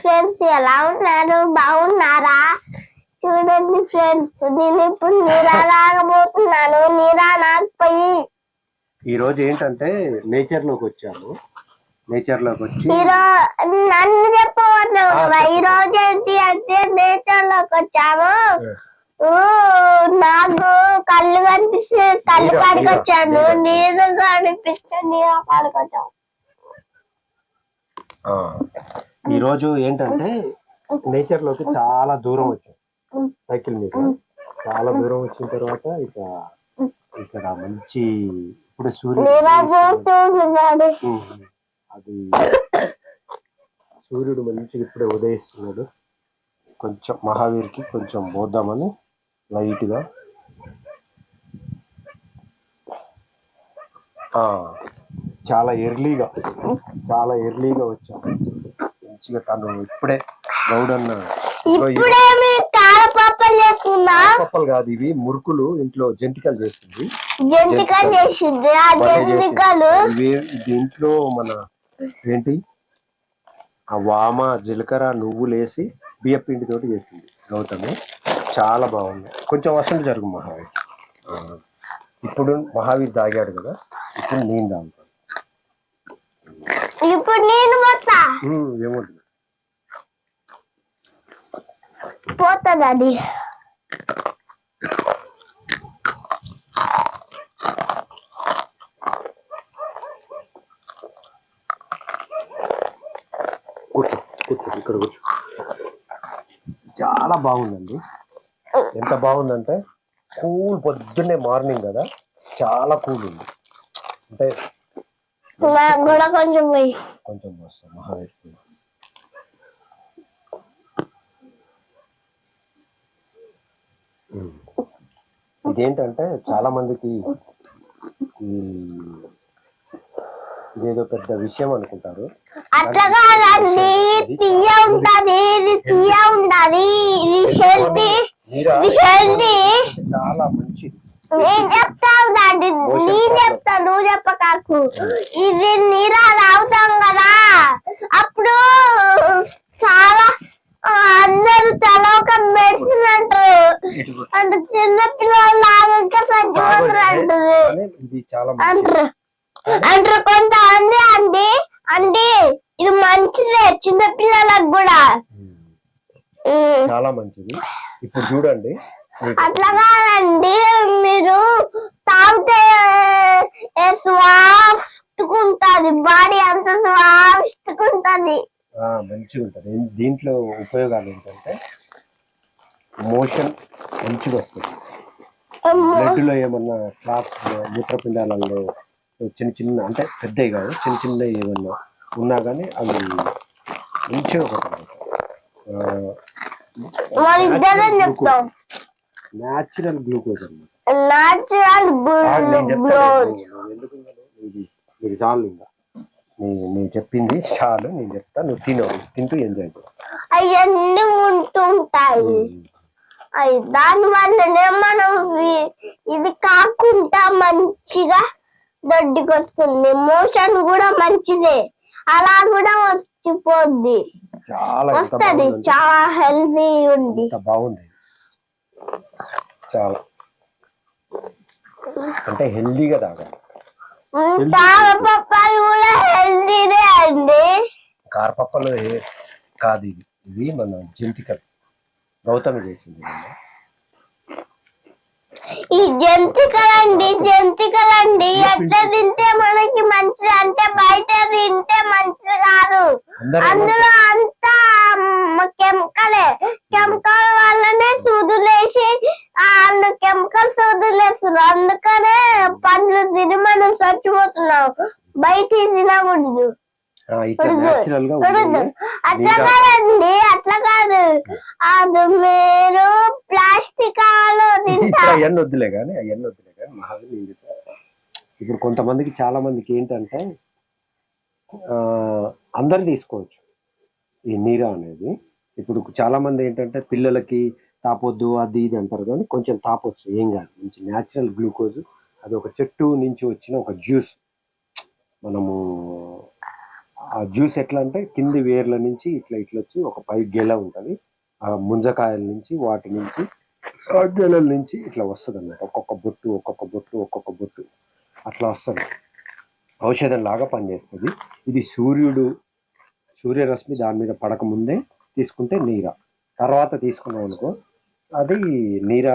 Friends ఎలా ఉన్నారు? బాగున్నారా? చూడండి ఫ్రెండ్స్, నేను ఇప్పుడు నీరా తాగబోతున్నాను. నీరా నాకపోయి ఈ రోజు ఏంటంటే నేచర్ లోకి వచ్చాము. నేచర్ లోకి వచ్చి నన్ను చెప్పవన్నావు కదా. ఈ రోజు ఏంటి అంటే నేచర్ లోకి వచ్చాము. నాకు కళ్ళు కనిపిస్తే కళ్ళు కాడికి వచ్చాను, నీరు కనిపిస్తే నీరు కాడికి వచ్చాము. ఈ రోజు ఏంటంటే నేచర్ లోకి చాలా దూరం వచ్చాం సైకిల్ మీద. చాలా దూరం వచ్చిన తర్వాత ఇక్కడ మంచి ఇప్పుడు సూర్యుడు మంచిగా ఇప్పుడే ఉదయిస్తున్నాడు. కొంచెం మహావీర్కి కొంచెం పోద్దామని లైట్ గా చాలా ఎర్లీగా వచ్చాం. మంచిగా తను ఇప్పుడే గౌడన్న పప్పలు కాదు, ఇవి మురుకులు ఇంట్లో జంతికలు చేసింది. దీంట్లో మన ఏంటి ఆ వామ, జీలకర్ర, నువ్వులు వేసి బియ్య పిండి తోటి చేసింది గౌతమి. చాలా బాగుంది. కొంచెం వసంత జరుగు మహావీర్. ఇప్పుడు మహావీర్ తాగాడు కదా, ఇప్పుడు నేను తాగుతాను. ఏమవుతుంది పోతుంది. కూర్చో ఇక్కడ కూర్చో. చాలా బాగుందండి. ఎంత బాగుందంటే కూల్, పొద్దున్నే మార్నింగ్ కదా, చాలా కూల్ ఉంది. అంటే కొంచెం వస్తాం మహావీర్. ఇదేంటంటే చాలా మందికి ఇదేదో పెద్ద విషయం అనుకుంటారు. అట్లా కాదండి, తీయ ఉంటది, ఇది తీయ ఉంటది, ఇది హెల్తీ, చాలా మంచిది. నేను చెప్తాను దాన్ని, నేను చెప్తా, నువ్వు చెప్పకాకు. ఇది నీరా తాగుతాం కదా, అప్పుడు చాలా అందరు తల ఒక మెడిసిన్ అంటారు. అంటే చిన్న పిల్లలు లాగా సరిపోతారు అంటారు కొంతమంది. అంటే ఇది మంచిదే చిన్న పిల్లలకు కూడా, చాలా మంచిది. ఇప్పుడు చూడండి, అట్లా కాదండి, మీరు తాగితే స్వాఫ్ట్కుంటది, బాడీ అంతా స్వాఫ్ట్కుంటది, మంచిగా ఉంటది. దీంట్లో ఉపయోగాలు ఏంటంటే మోషన్ మంచిగా వస్తుంది. బ్లడ్ లో ఏమన్నా క్లాట్స్, మూత్రపిండాలలో చిన్న చిన్న, అంటే పెద్దవి కాదు, చిన్న చిన్న ఏమన్నా ఉన్నా కానీ అవి మంచిగా న్యాచురల్ గ్లూకోజ్ మీకు చాలు. ఇంకా నేను చెప్పింది చాలు, నేను చెప్తా, నువ్వు తింటూ ఎంజాయ్ చేయి. అవన్నీ ఉంటుంటాయి. దాని వల్లనే మనం ఇది కాకుండా మంచిగా దొడ్డికి వస్తుంది. మోషన్ కూడా మంచిదే, అలా కూడా వచ్చిపోద్ది, వస్తుంది. చాలా హెల్తీ ఉంది, బాగుంది. చాలా అంటే హెల్తీగా తాగాలి. కారపప్పాలు కూడా హెల్తీదే అండి. కారపప్పలు కాదు, ఇవి మన జంతికలు గౌతమి చేసింది. ఈ జంతికలండి ఎట్లా తింటే మనకి మంచిది అంటే బయట తింటే మంచిది కాదు. అందులో అంతా కెమికల్ వల్లనే సూదులేసి వాళ్ళు కెమికల్ సూదులేస్తారు. అందుకనే పండ్లు తిని మనం చచ్చిపోతున్నాం. బయట తినకూడదు. అట్లా కాదండి, అట్లా కాదు. అది మీరు ప్లాస్టిక్ అవన్నీ వద్దులే కానీ ఇప్పుడు కొంతమందికి, చాలా మందికి ఏంటంటే అందరు తీసుకోవచ్చు ఈ నీరా అనేది. ఇప్పుడు చాలా మంది ఏంటంటే పిల్లలకి తాపొద్దు అది ఇది అంటారు, కానీ కొంచెం తాపొచ్చు, ఏం కాదు. మంచి న్యాచురల్ గ్లూకోజ్, అది ఒక చెట్టు నుంచి వచ్చిన ఒక జ్యూస్. మనము ఆ జ్యూస్ ఎట్లా అంటే కింది వేర్ల నుంచి ఇట్లా ఇట్లా వచ్చి ఒక పై గెల ఉంటుంది. ఆ ముంజకాయల నుంచి వాటి నుంచి ఆ గెలల నుంచి ఇట్లా వస్తుంది అన్నమాట. ఒక్కొక్క బొట్టు ఒక్కొక్క బొట్టు ఒక్కొక్క బొట్టు అట్లా వస్తుంది. ఔషధం లాగా పనిచేస్తుంది. ఇది సూర్యరశ్మి దాని మీద పడక ముందే తీసుకుంటే నీర, తర్వాత తీసుకున్నాం అనుకో అది నీర,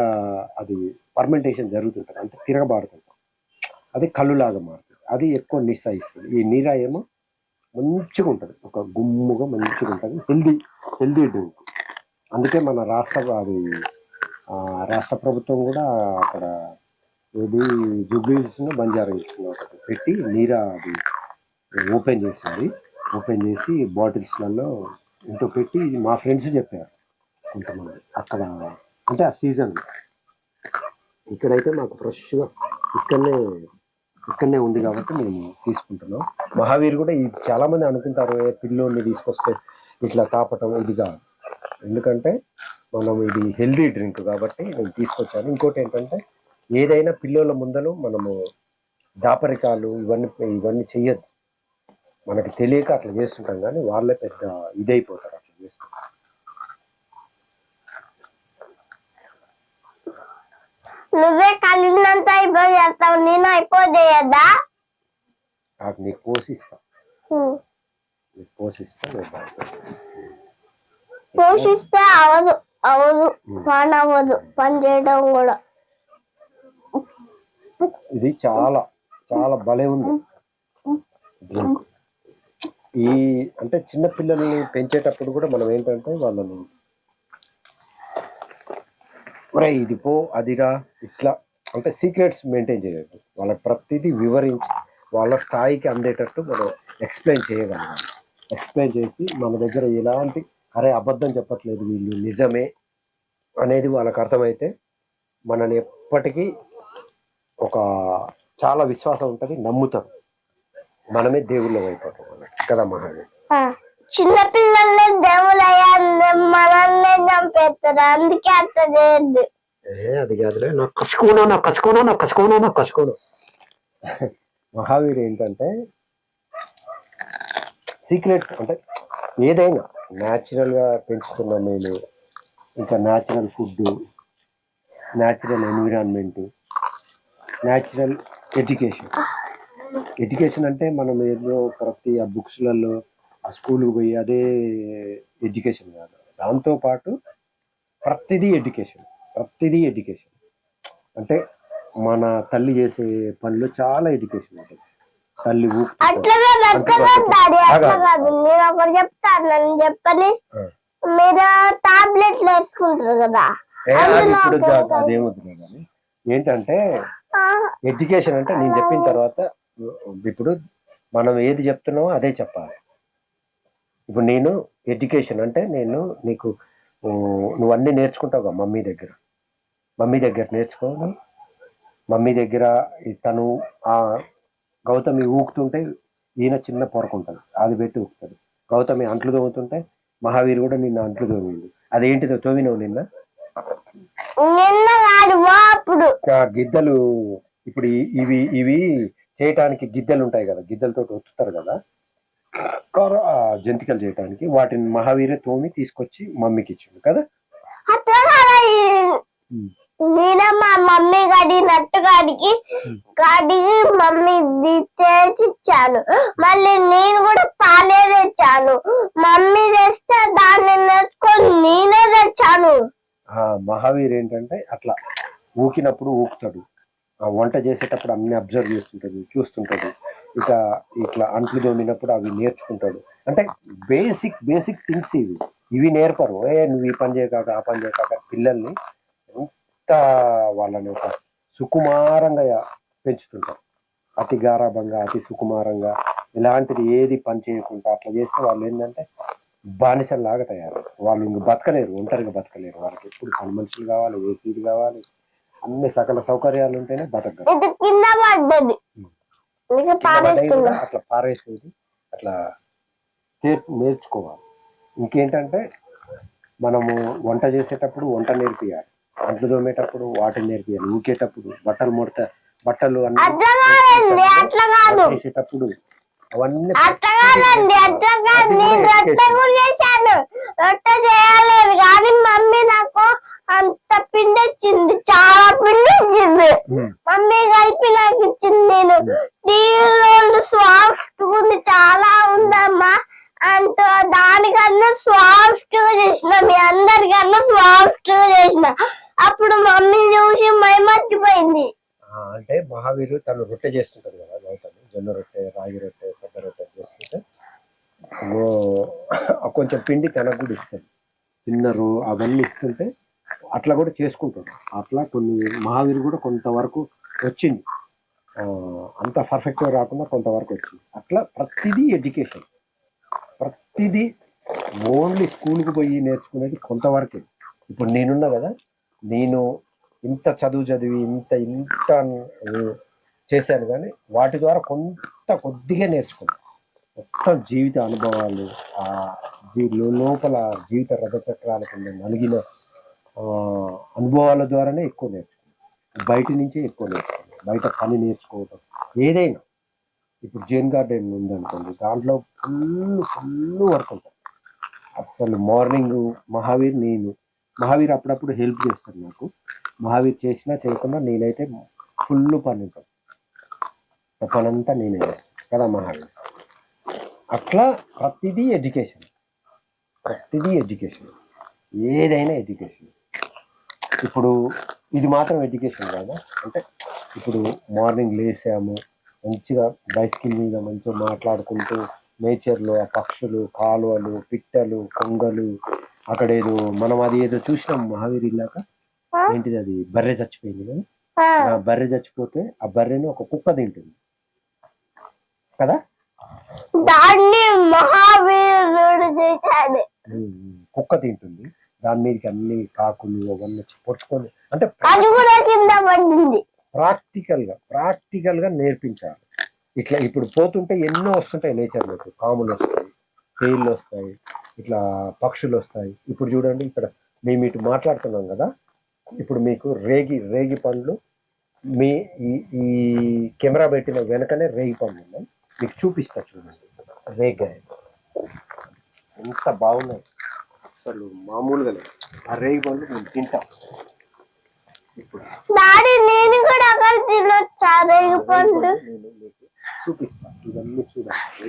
అది ఫర్మెంటేషన్ జరుగుతుంటుంది, అంటే తిరగబారుతుంటుంది, అది కళ్ళులాగా మారుతుంది. అది ఎక్కువ నిశ ఇస్తుంది. ఈ నీర ఏమో మంచిగా ఉంటుంది, ఒక గుమ్ముగా మంచిగా ఉంటుంది, హెల్దీ డ్రింక్. అందుకే మన రాష్ట్ర ప్రభుత్వం కూడా అక్కడ ఏది జూబ్లీహిల్స్ బంజారా హిల్స్ ఒకటి పెట్టి నీరా అది ఓపెన్ చేసి బాటిల్స్లలో ఇంటూ పెట్టి, మా ఫ్రెండ్స్ చెప్పారు కొంతమంది అక్కడ, అంటే ఆ సీజన్. ఇక్కడైతే మాకు ఫ్రెష్గా ఇక్కడనే ఉంది కాబట్టి మేము తీసుకుంటున్నాం. మహావీర్ కూడా చాలా మంది అనుకుంటారు పిల్లోని తీసుకొస్తే ఇట్లా తాపటం, ఇది కాదు. ఎందుకంటే మనం ఇది హెల్దీ డ్రింక్ కాబట్టి నేను తీసుకొచ్చాను. ఇంకోటి ఏంటంటే ఏదైనా పిల్లల ముందలు మనము దాపరికాలు ఇవన్నీ చెయ్యొద్దు. మనకి తెలియక అట్లా చేస్తుంటాం, కానీ వాళ్ళే పెద్ద ఇదైపోతారు అట్లా చేస్తుంటారు. నువ్వే కలిగినంత అయిపోయేస్తావు, నేను అయిపోయేయద్దా? నాకు నీకు పోషిస్తా పోషిస్తే అవదు పని అవ్వదు, పని చేయడం కూడా. ఇది చాలా చాలా భలే ఉంది డ్రింక్. అంటే చిన్న పిల్లల్ని పెంచేటప్పుడు కూడా మనం ఏంటంటే వాళ్ళని ఇది పో అదిరా ఇట్లా అంటే సీక్రెట్స్ మెయింటైన్ చేయొద్దు. వాళ్ళకి ప్రతిదీ వివరించి వాళ్ళ స్థాయికి అందేటట్టు మనం ఎక్స్ప్లెయిన్ చేయగలగాలి. ఎక్స్ప్లెయిన్ చేసి మన దగ్గర ఎలాంటి అబద్ధం చెప్పట్లేదు, వీళ్ళు నిజమే అనేది వాళ్ళకి అర్థమైతే మనని ఎప్పటికీ ఒక చాలా విశ్వాసం ఉంటుంది, నమ్ముతారు, మనమే దేవుళ్ళం అయిపోతాం కదా మహాదేవ్. చిన్న పిల్లల్ని దేవుళ్ళు మనల్ని చంపేస్తారు, అందుకే అట్లా చేయద్దు. అది కాదులే, నాకు కసుకోను. మహావీర్ ఏంటంటే సీక్రెట్స్, అంటే ఏదైనా న్యాచురల్గా పెంచుతున్నాం నేను, ఇంకా natural food, natural environment, natural education అంటే మనం ఏదో ప్రతి ఆ బుక్స్లలో ఆ స్కూల్కి పోయి అదే ఎడ్యుకేషన్ కాదు. దాంతోపాటు ప్రతిదీ ఎడ్యుకేషన్ అంటే మన తల్లి చేసే పనులు చాలా ఎడ్యుకేషన్ ఉంటుంది. తల్లి చెప్పని మీరు టాబ్లెట్లు వేసుకుంటారు కదా, అదేమవుతుంది కానీ ఏంటంటే ఎడ్యుకేషన్ అంటే నేను చెప్పిన తర్వాత ఇప్పుడు మనం ఏది చెప్తున్నామో అదే చెప్పాలి. ఇప్పుడు నేను ఎడ్యుకేషన్ అంటే నేను నీకు నువ్వు అన్నీ నేర్చుకుంటావు కదా మమ్మీ దగ్గర నేర్చుకోను. మమ్మీ దగ్గర తను ఆ గౌతమి ఊకుతుంటే ఈయన చిన్న పొరకు ఉంటుంది, అది పెట్టి ఊకుతాడు. గౌతమి అంట్లు తోముతుంటే మహావీర్ కూడా నిన్న అంట్లు తోమిండు. అదేంటిదో తోమినవు నిన్న గిద్దలు. ఇప్పుడు ఇవి చేయటానికి గిద్దెలు ఉంటాయి కదా, గిద్దెలతో ఒత్తుతారు కదా జంతికలు చేయటానికి, వాటిని మహావీరే తోమి తీసుకొచ్చి మమ్మీకి ఇచ్చిండు కదా. నేను మా మమ్మీ గడినట్టు గాడికి మమ్మీ చేసి ఇచ్చాను, మళ్ళీ నేను కూడా పాలే తెచ్చాను. మమ్మీ తెస్తే దాన్ని నేర్చుకొని నేనే తెచ్చాను. మహావీర్ ఏంటంటే అట్లా ఊకినప్పుడు ఊకుతాడు, వంట చేసేటప్పుడు అన్ని అబ్జర్వ్ చేస్తుంటాడు, చూస్తుంటాడు. ఇక ఇట్లా అంట్లు దోమినప్పుడు అవి నేర్చుకుంటాడు. అంటే బేసిక్ థింగ్స్ ఇవి నేర్పరు. నువ్వు ఈ పని చేయకాక ఆ పని చేయకాక పిల్లల్ని ఎంత వాళ్ళని ఒక సుకుమారంగా పెంచుతుంటారు. అతి గారాభంగా అతి సుకుమారంగా ఇలాంటిది ఏది పని చేయకుండా అట్లా చేస్తే వాళ్ళు ఏంటంటే బానిసల్లాగా తయారు. వాళ్ళు ఇంక బతకలేరు, ఒంటరిగా బతకలేరు. వాళ్ళకి ఎప్పుడు పని మనుషులు కావాలి, ఏసీలు కావాలి, అన్ని సకల సౌకర్యాలు ఉంటేనే బతకగలరు. అట్లా పారేసేది అట్లా నేర్చుకోవాలి. ఇంకేంటంటే మనము వంట చేసేటప్పుడు వంట నేర్పియాలి, అంట్లు తోమేటప్పుడు వాటిని నేర్పియాలి, ఊకేటప్పుడు బట్టలు అన్ని చేసేటప్పుడు అవన్నీ అట్లా కాదండి, అట్లా కాదు. నేను రొట్టె కూడా చేశాను. రొట్టె చేయలేదు కానీ మమ్మీ నాకు అంత పిండి ఇచ్చింది, చాలా పిండి ఇచ్చింది. మమ్మీ కలిపి నాకు ఇచ్చింది. నేను టీలో సాఫ్ట్ ఉంది, చాలా ఉందమ్మా అంత దానికన్నా సాఫ్ట్ గా చేసిన, మీ అందరికన్నా సాఫ్ట్ గా చేసిన. అప్పుడు మమ్మీ చూసి మర్చిపోయింది. అంటే మహావీరు తను రొట్టె చేస్తుంటది కదా, గౌతమ్ జొన్న రొట్టె, రాగి రొట్టె, సద్ద రొట్టె చేస్తుంటే కొంచెం పిండి తనకు కూడా ఇస్తుంది, చిన్న అవన్నీ ఇస్తుంటే అట్లా కూడా చేసుకుంటాడు. అట్లా కొన్ని మహావీరు కూడా కొంతవరకు వచ్చింది, అంత పర్ఫెక్ట్గా రాకుండా కొంతవరకు వచ్చింది. అట్లా ప్రతిదీ ఎడ్యుకేషన్, ప్రతిదీ ఓన్లీ స్కూల్కి పోయి నేర్చుకునేది కొంతవరకే. ఇప్పుడు నేనున్నా కదా, నేను ఇంత చదువు చదివి ఇంత చేశాను కానీ వాటి ద్వారా కొద్దిగా నేర్చుకున్నాను. మొత్తం జీవిత అనుభవాలు, ఆ లోపల జీవిత రథచక్రాల కింద నలిగిన అనుభవాల ద్వారానే ఎక్కువ నేర్చుకున్నాను. బయట నుంచే ఎక్కువ నేర్చుకున్నాను. బయట పని నేర్చుకోవటం ఏదైనా, ఇప్పుడు జైన్ గార్డెన్ ఉందనుకోండి, దాంట్లో ఫుల్ వర్క్ ఉంటుంది. అసలు మార్నింగ్ మహావీర్ అప్పుడప్పుడు హెల్ప్ చేస్తాడు నాకు. మహావీర్ చేసినా చేయకుండా నేనైతే ఫుల్ పని ఉంటాను, పనంతా నేనే చేస్తాను కదా మహావీర్. అట్లా ప్రతిదీ ఎడ్యుకేషన్, ఏదైనా ఎడ్యుకేషన్. ఇప్పుడు ఇది మాత్రం ఎడ్యుకేషన్ కాదా అంటే, ఇప్పుడు మార్నింగ్ లేసాము, మంచిగా బైసికల్ మీద మంచిగా మాట్లాడుకుంటూ నేచర్లో ఆ పక్షులు, కాలువలు, పిట్టలు, కొంగలు, అక్కడేదో మనం అది ఏదో చూసినాం మహావీర్ ఇల్లాక, ఏంటిది అది బర్రె చచ్చిపోయింది కదా, ఆ బర్రె చచ్చిపోతే ఆ బర్రెని ఒక కుక్క తింటుంది కదా, దాన్ని మహావీరుడు చేశాడు. కుక్క తింటుంది, దాని మీదకి అన్ని కాకులు అవన్నీ పొడుచుకొని, అంటే అది కూడా కింద పడింది. ప్రాక్టికల్ గా నేర్పించాలి. ఇట్లా ఇప్పుడు పోతుంటే ఎన్నో వస్తుంటాయి నేచర్లోకి, పాములు వస్తాయి, తేళ్ళు వస్తాయి, ఇట్లా పక్షులు వస్తాయి. ఇప్పుడు చూడండి, ఇక్కడ మేము ఇటు మాట్లాడుతున్నాం కదా, ఇప్పుడు మీకు రేగి పండ్లు మీ ఈ కెమెరా పెట్టిన వెనకనే రేగి పండ్లు ఉన్నాయి, మీకు చూపిస్తా చూడండి. రేగాయ ఎంత బాగున్నాయి, అసలు మామూలుగా లేదు. ఆ రేగి పండ్లు మేము తింటాం. ఇప్పుడు నేను కూడా అక్కడ తినొచ్చా రేగి పండు? చూపిస్తా, ఇవన్నీ చూడండి.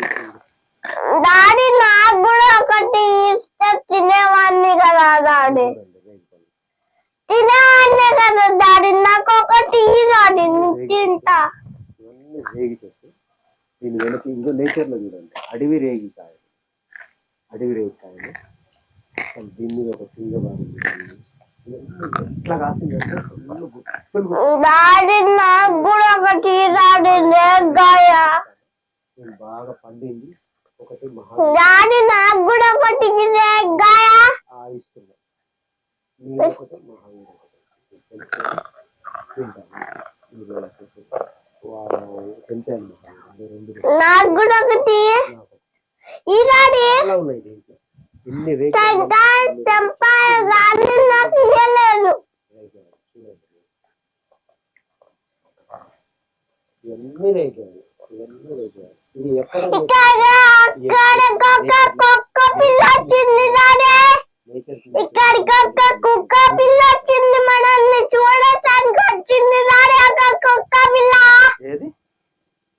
డాడీ నాకు కూడా ఒకటి ఇస్తే తినేవాడిని కదా డాడీ, తినేవాడినే కదా డాడీ, నాకు ఒకటి డాడీ తింటా. ఇవన్నీ రేగి చెట్టు, దీని వెనక ఇంకో నేచర్ లో చూడండి, అడవి రేగికాయలు, దీన్ని ఒక తీగ బాగుంది, ఎట్లా కాసిందంటే డాడీ నాకు కూడా ఒకటి డాడీ రేగాయ, బాగా పండింది ఒకటి. డాడీ నాకు కూడా ఒకటి రేగాయ ఇస్తున్నా, నాకు కూడా ఒకటి ఈ డాడీ తెంపాయ కానీ నాకు ఇయ్యలేదు. కుక్క పిల్ల వచ్చింది డాడీ, ఇక్కడికి ఒక కుక్క పిల్ల వచ్చింది, మనల్ని చూడటానికి వచ్చింది డాడీ. ఒక కుక్క పిల్ల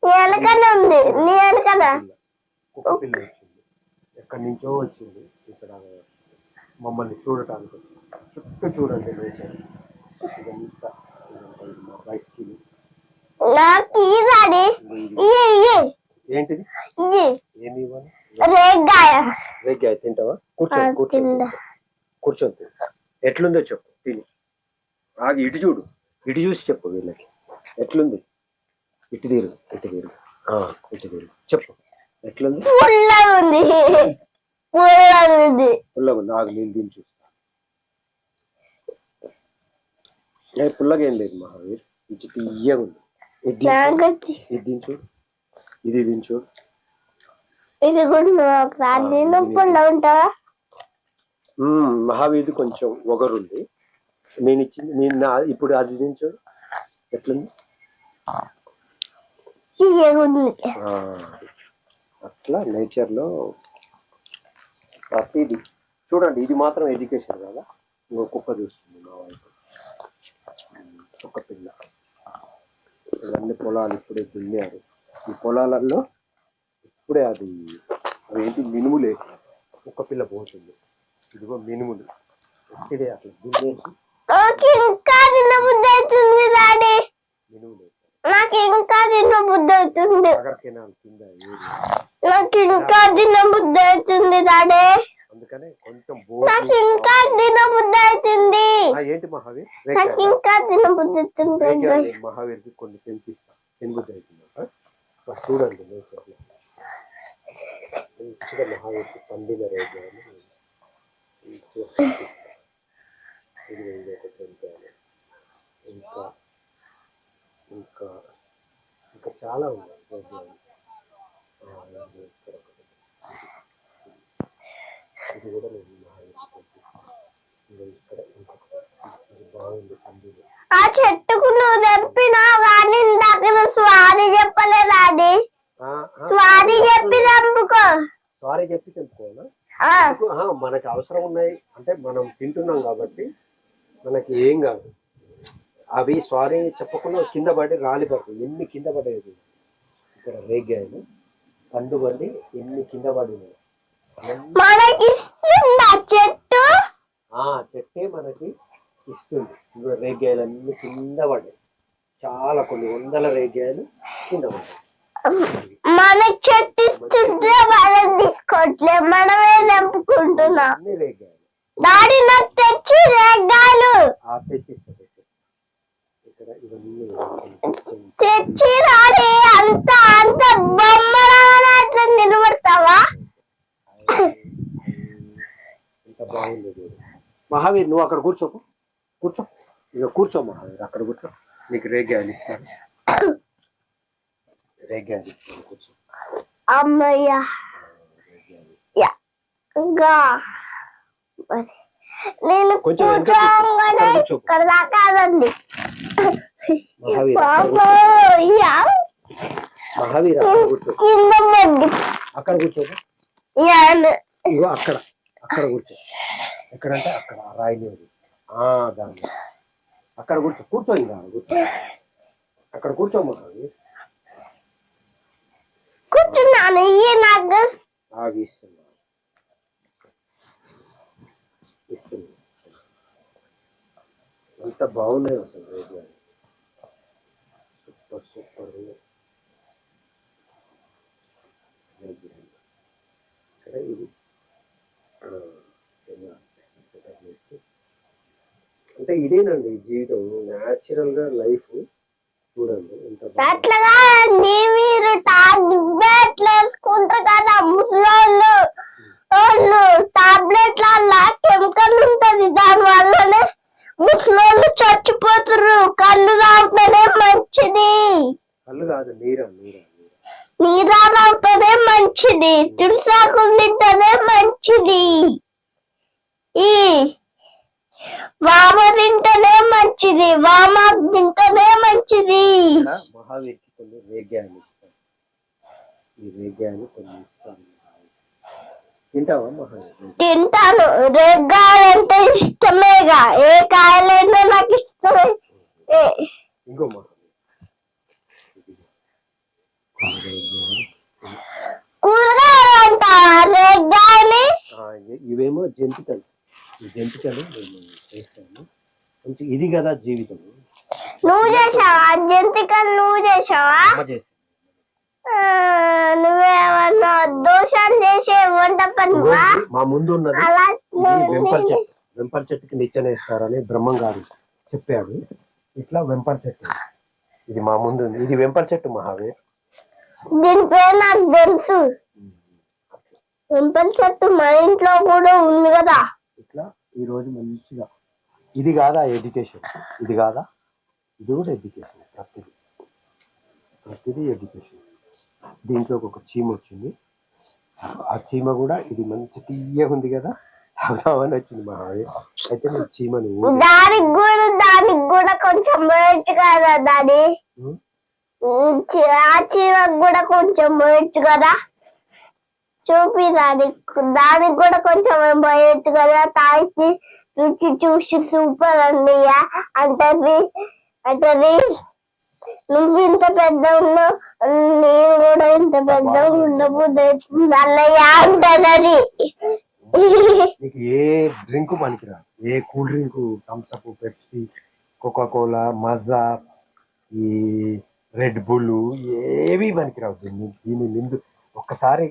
వెనకనే ఉంది, నీ వెనకనే కుక్క పిల్ల వచ్చింది, ఎక్కడి నుంచో వచ్చింది, ఇక్కడ మమ్మల్ని చూడటానికి. చుట్టూ చూడండి నేచర్, ఇదంతా మా బైసికల్. నాకు ఈ డాడీ ఏంటిది, ఏమి ఇవ్వాలి? రేగాయ తింటావా? కూర్చొని ఎట్లుందో చెప్పు, తిని ఆగి ఇటు చూడు, ఇటు చూసి చెప్పు వీళ్ళకి ఎట్లుంది. ఇటు తీరు చెప్పు ఎట్లుంది. పుల్లగా ఉంది, ఆగు నేను దీన్ని చూస్తా. పుల్లగా ఏం లేదు మహావీర్, ఇది తీయగా ఉంది. ఇది దించు, ఇది దించు, ఇది కూడా ఉంటావా? మహావీర్ కొంచెం ఒగరుంది, నేను ఇచ్చింది ఇప్పుడు అది దించు, ఎట్లుంది. అట్లా నేచర్ లో ప్రతిదీ చూడండి. ఇది మాత్రం ఎడ్యుకేషన్ కదా. ఇంకొక చూస్తుంది మా వైపు ఒక పిల్ల. ఇవన్నీ పొలాలు ఇప్పుడే దున్నారు. ఈ పొలాలలో ఇప్పుడే అవి ఏంటి మినుములు వేసి ఒక పిల్ల పోతుంది. ఇదిగో మినుములు ఇదే అట్లా దున్నేసి ఇంకా తినబుద్ధి అవుతుంది డాడీ. మినుములు వేస్తారు. నాకు ఇంకా తినబుద్ధి అవుతుంది. సాగర్ కింద నాకు ఇంకా తినబుద్ధి అవుతుంది డాడీ. అందుకనే కొంచెం నాకు ఇంకా తినబుద్ధి అవుతుంది. ఏంటి మహావీర్? నాకు ఇంకా తినబుద్ధి అవుతుంది. మహావీర్కి కొన్ని పెంచిస్తా. తినబుద్ధి అవుతుంది. చూడండి నేచర్లో మహావీర్కి పండిన రేగాలు ఇంకా ఇంకా ఇంకా చాలా ఉన్నాయి. ఇది కూడా నేను ఇక్కడ ఇంకొకటి బాగుంది పండుగ. ఆ చెట్టుకు నువ్వు తెంపినావు కానీ ఇందాక స్వారీ చెప్పలేదు అది. స్వారీ చెప్పి తెంపుకో. స్వారీ చెప్పి తెంపుకోవాలా? మనకి అవసరం ఉన్నాయి అంటే మనం తింటున్నాం కాబట్టి మనకి ఏం కాదు. అవి సారీ చెప్పకుండా కింద పడి రాలిపడుతుంది. ఎన్ని కింద పడేది ఇక్కడ రేగాయలు పండు పడి ఎన్ని కింద పడినాయి. మనకి చెట్టు చెట్టే మనకి ఇస్తుంది. రేగాయలు అన్ని కింద పడ్డాయి. చాలా కొన్ని వందల రేగాయలు కింద పడ్డాయి. మన చెట్టు ఇస్తుంటే మనం తీసుకోవట్లే, మనమే తెంపుకుంటున్నాం. అన్ని రేగాయలు డాడీ నాకు తెచ్చి రేగాయలు తెచ్చిస్తా. ఇక్కడ ఇవన్నీ తెచ్చి డాడీ. అంత అంత బొమ్మలా అట్లా నిలబడతావా? ఎంత బాగుంది. మహావీర్ నువ్వు అక్కడ కూర్చోకు. కూర్చో, ఇక కూర్చో మహావీర్. అక్కడ కూర్చో. నీకు రేగాయలు ఇస్తాను. రేగాయలు ఇస్తాను. కూర్చో. అమ్మయ్యా. ఇంకా నేను కూర్చోగానే ఇక్కడ దాకా రండి. మహావీర్ కింద పడ్డి అక్కడ కూర్చో. ఇగో అక్కడ అక్కడ కూర్చో. ఎక్కడంటే అక్కడ రాయి లేదు దాన్ని అక్కడ కూర్చో. కూర్చో ఇంకా కూర్చో. అక్కడ కూర్చో మహావీర్. కూర్చున్నాను. నాకు ఇస్తున్నా ఇస్తున్నా. అంత బాగున్నాయి అసలు రేగాయలు. Super super. ఇక్కడ ఇది అంటే ఇదేనండి జీవితం. న్యాచురల్ గా లైఫ్ చూడండి ఎంత అట్లాగా మీరు టాబ్లెట్లు వేసుకుంటారు కదా ముసలోళ్ళు. వాళ్ళు టాబ్లెట్ల కెమికల్ ఉంటది, దాని వల్లనే ముసలోళ్ళు చచ్చిపోతారు. కళ్ళు తాగితేనే మంచిది. కళ్ళు కాదు నీరా నీరా నీరా తాగితేనే మంచిది. తులసాకులు తింటేనే మంచిది. ఈ వామ తింటేనే మంచిది. వామాకు తింటేనే మంచిది. మహావీర్కి కొన్ని రేగాయలు ఇస్తాను. ఈ రేగాయలు కొన్ని ఇస్తాను. తింటావా మహావీర్? తింటాను. రేగాయలంటే ఇష్టమేగా. ఏ కాయలైనా నాకు ఇష్టమే. ఇంకో మహావీర్ కూరగాయలు అంటావా రేగాయని? ఇవేమో జంతికలు. ఈ జంతికలు నేను చేశాను. కొంచెం ఇది కదా జీవితం. నువ్వు చేసావా జంతికలు? నువ్వు చేసావా? నువ్వేమన్నా దోషాలు చేసే వంట పనివా? మా ముందు ఉన్నది వెంపల చెట్టుకి నిచ్చెన వేస్తారని బ్రహ్మం గారు చెప్పాడు. ఇట్లా వెంపల చెట్టు ఇది మా ముందు ఉంది. ఇది వెంపల చెట్టు మహావీర్. దీని పేరు నాకు తెలుసు. వెంపల చెట్టు మా ఇంట్లో కూడా ఉంది కదా. ఇట్లా ఈ రోజు మంచిగా ఇది కాదా ఎడ్యుకేషన్? ఇది కాదా? ఇది కూడా ఎడ్యుకేషన్. ప్రతిదీ ఎడ్యుకేషన్. దీంట్లో ఒక చీమ వచ్చింది. ఆ చీమ కూడా ఇది మంచి తీయగా ఉంది కదా, తాగుదామని వచ్చింది మహావీర్. అయితే నేను చీమని దానికి కూడా కొంచెం వేయచ్చు కదా డాడీ. ఆ చీమకు కూడా కొంచెం వేయచ్చు కదా. చూపి దానికి కూడా కొంచెం పోయొచ్చు కదా, తాగి రుచి చూసి సూపర్ అన్నయ్య అంటది అంటది. నువ్వు ఇంత పెద్ద ఉన్నావు, నేను కూడా ఇంత పెద్ద ఉండబోద్దు అన్నయ్య అంటది. నీకు ఏ డ్రింక్ పనికిరా, ఏ cool drink, Thums Up, Pepsi, Coca Cola, Maaza, ఈ రెడ్ బుల్ ఏవి పనికిరావు. దీని ముందు ఒక్కసారి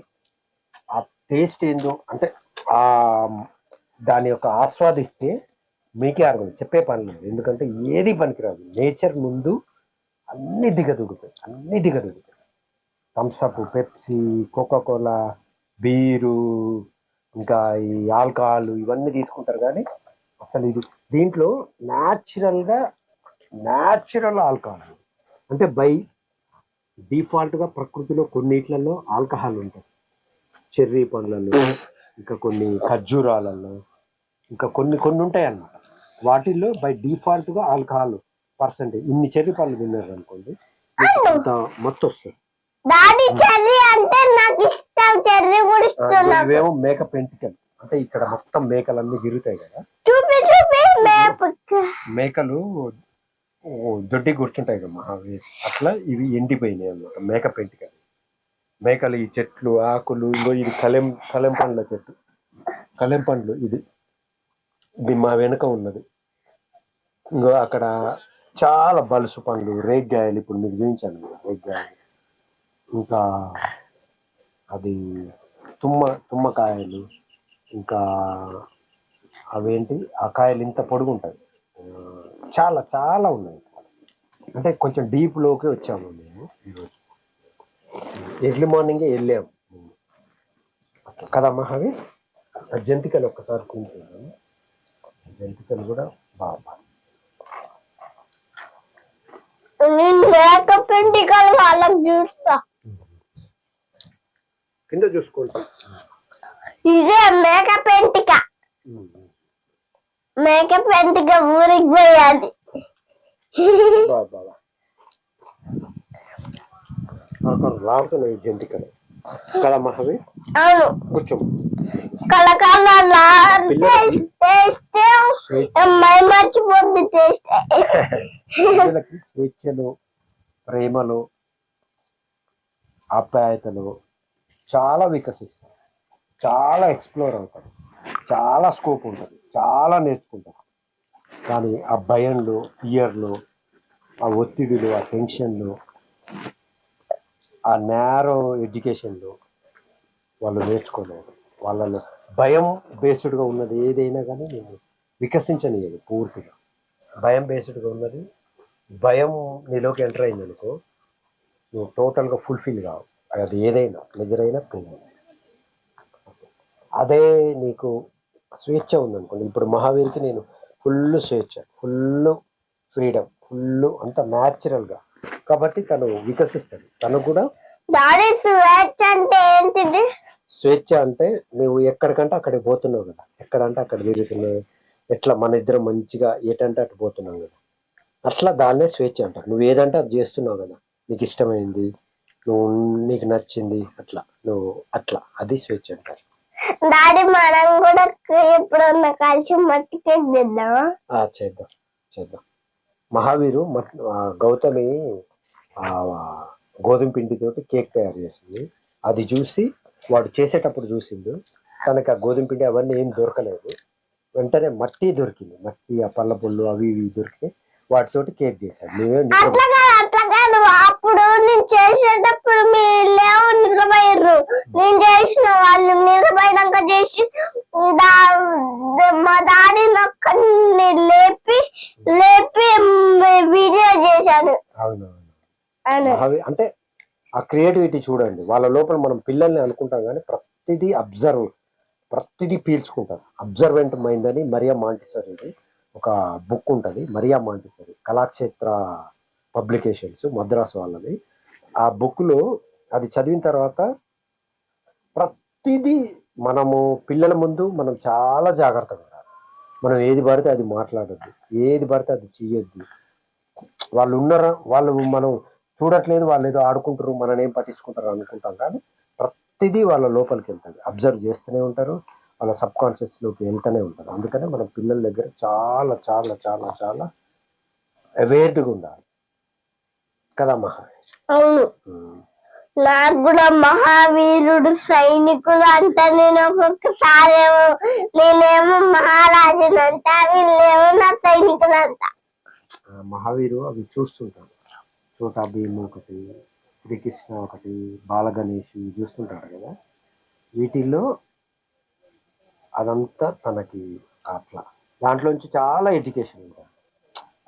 ఆ టేస్ట్ ఏందో అంటే ఆ దాని యొక్క ఆస్వాదిస్తే మీకే అర్థం, చెప్పే పని లేదు. ఎందుకంటే ఏది పనికిరాదు. నేచర్ ముందు అన్ని దిగదుగుతాయి. Thums Up, Pepsi, Coca Cola, beer, ఇంకా ఈ ఆల్కహాల్ ఇవన్నీ తీసుకుంటారు. కానీ అసలు ఇది దీంట్లో న్యాచురల్ ఆల్కహాల్ అంటే బై డిఫాల్ట్గా ప్రకృతిలో కొన్నిట్లలో ఆల్కహాల్ ఉంటుంది. చెర్రీ పండ్లలో, ఇంకా కొన్ని ఖర్జూరాలలో, ఇంకా కొన్ని ఉంటాయి అన్నమాట. వాటిల్లో బై డిఫాల్ట్గా ఆల్కహాల్ పర్సెంటేజ్ ఇన్ని చెర్రీ పండ్లు తిన్నారు అనుకోండి మొత్తం వస్తుంది. చెర్రీ అంటే నాకు ఇష్టం, చెర్రీ కూడా ఇష్టం. ఇవేమో మేక పెంటికలు అంటే ఇక్కడ మొత్తం మేకలన్నీ తిరుగుతాయి కదా, మేకలు దొడ్డి కూర్చుంటాయి కదా మహావీర్, అట్లా ఇవి ఎండిపోయినాయి అన్నమాట మేక పెంటికలు. మేకలు ఈ చెట్లు ఆకులు, ఇంకో ఇది కలెం పండ్ల చెట్టు, కలెం పండ్లు ఇది మా వెనుక ఉన్నది. ఇంకో అక్కడ చాలా బలుసు పండ్లు, రేగ్గాయలు, ఇప్పుడు మీకు చూపించాను కదా రేగ్గాయలు, ఇంకా అది తుమ్మకాయలు, ఇంకా అవేంటి ఆ కాయలు ఇంత పొడుగు ఉంటాయి. చాలా చాలా ఉన్నాయి. అంటే కొంచెం డీప్లోకి వచ్చాము మేము ఈరోజు. ఎర్లీ మార్నింగే వెళ్ళాము కదా మహావి. జంతికలు ఒక్కసారి కూర్చున్నాము, జంతికలు కూడా బాగా వాళ్ళకి చూస్తా కింద చూసుకుంటా. ఇదే మేకప్ ఎంటిక, మేకప్ ఎంటిక ఊరికి పోయాలి. లాగుతున్నాయి జంతికలు కదా మహావి. అవును, కూర్చో. మర్చిపోద్ది టేస్ట్. పిల్లలకి స్వేచ్ఛలు, ప్రేమలు, ఆప్యాయతలు చాలా వికసిస్తాయి, చాలా ఎక్స్ప్లోర్ అవుతారు, చాలా స్కోప్ ఉంటుంది, చాలా నేర్చుకుంటారు. కానీ ఆ భయంలో, ఫియర్లో, ఆ ఒత్తిడిలో, ఆ టెన్షన్లో, ఆ నేరో ఎడ్యుకేషన్లో వాళ్ళు నేర్చుకోలేరు. వాళ్ళలో భయం బేస్డ్గా ఉన్నది ఏదైనా కానీ నేను వికసించనియదు పూర్తిగా. భయం బేస్డ్గా ఉన్నది, భయం నీలోకి ఎంటర్ అయింది అనుకో, నువ్వు టోటల్గా ఫుల్ఫిల్ కావు. అది ఏదైనా ప్లెజర్ అయినా పెయిన్. అదే నీకు స్వేచ్ఛ ఉందనుకోండి. ఇప్పుడు మహావీర్కి నేను ఫుల్ స్వేచ్ఛ, ఫుల్ ఫ్రీడమ్, ఫుల్ అంత న్యాచురల్గా, కాబట్టి తను వికసిస్తాడు. తను కూడా స్వేచ్ఛ అంటే ఏంటిది? స్వేచ్ఛ అంటే నువ్వు ఎక్కడికంటే అక్కడికి పోతున్నావు కదా, ఎక్కడంటే అక్కడ తిరుగుతున్నావు, ఎట్లా మన ఇద్దరం మంచిగా ఏటంటే అటు పోతున్నావు కదా, అట్లా దాన్నే స్వేచ్ఛ అంటారు. నువ్వు ఏదంటే అది చేస్తున్నావు కదా, నీకు ఇష్టమైంది, నీకు నచ్చింది, అట్లా అది స్వేచ్ఛ అంటారు. డాడీ మనం కూడా ఎప్పుడన్నా కలిసి మట్టి కేక్ చేద్దాం. మహావీరు గౌతమి గోధుమ పిండితోటి కేక్ తయారు చేసింది. అది చూసి వాడు చేసేటప్పుడు చూసిండు, తనకి ఆ గోధుమ పిండి అవన్నీ ఏం దొరకలేదు. వెంటనే మట్టి దొరికింది, మట్టి ఆ పళ్ళ పుళ్ళు అవి ఇవి దొరికి వాటితోటి కేక్ చేశాడు. అప్పుడు నేను చేసేటప్పుడు మీరు నిద్రపోయారు, నేను చేసిన వాళ్ళు నిద్రపోయాక చేసి మా డాడీ నొక్కని లేపి వీడియో చేశాను. అంటే ఆ క్రియేటివిటీ చూడండి వాళ్ళ లోపల. మనం పిల్లల్ని అనుకుంటాం కానీ ప్రతిదీ ప్రతిదీ పీల్చుకుంటారు. అబ్జర్వెంట్ మైండ్ అని మరియా మాంటిసరీ ఒక బుక్ ఉంటుంది, మరియా మాంటిసరీ కళాక్షేత్ర పబ్లికేషన్స్ మద్రాసు వాళ్ళది. ఆ బుక్లో అది చదివిన తర్వాత ప్రతిదీ మనము పిల్లల ముందు మనం చాలా జాగ్రత్తగా ఉండాలి. మనం ఏది పడితే అది మాట్లాడద్దు, ఏది పడితే అది చెయ్యొద్దు. వాళ్ళు ఉన్నారా, వాళ్ళు మనం చూడట్లేదు, వాళ్ళు ఏదో ఆడుకుంటారు, మనని ఏం పట్టించుకుంటారు అనుకుంటాం. కానీ ప్రతిదీ వాళ్ళ లోపలికి వెళ్తుంది, అబ్జర్వ్ చేస్తూనే ఉంటారు, వాళ్ళ సబ్ కాన్షియస్ లోకి వెళ్తూనే ఉంటారు. అందుకనే మన పిల్లల దగ్గర చాలా చాలా చాలా చాలా అవేర్డ్గా ఉండాలి కదా మహా. అవును, నాకు కూడా మహావీరుడు సైనికులు అంట. నేను ఒక్కొక్కసారి నేనేమో మహారాజును అంట, వీళ్ళేమో నా సైనికులు అంట. మహావీరు అవి చూస్తుంటారు, చోటా భీము ఒకటి, శ్రీకృష్ణ ఒకటి, బాల గణేష్ చూస్తుంటారు కదా. వీటిల్లో అదంతా తనకి అట్లా దాంట్లోంచి చాలా ఎడ్యుకేషన్ ఉంటుంది.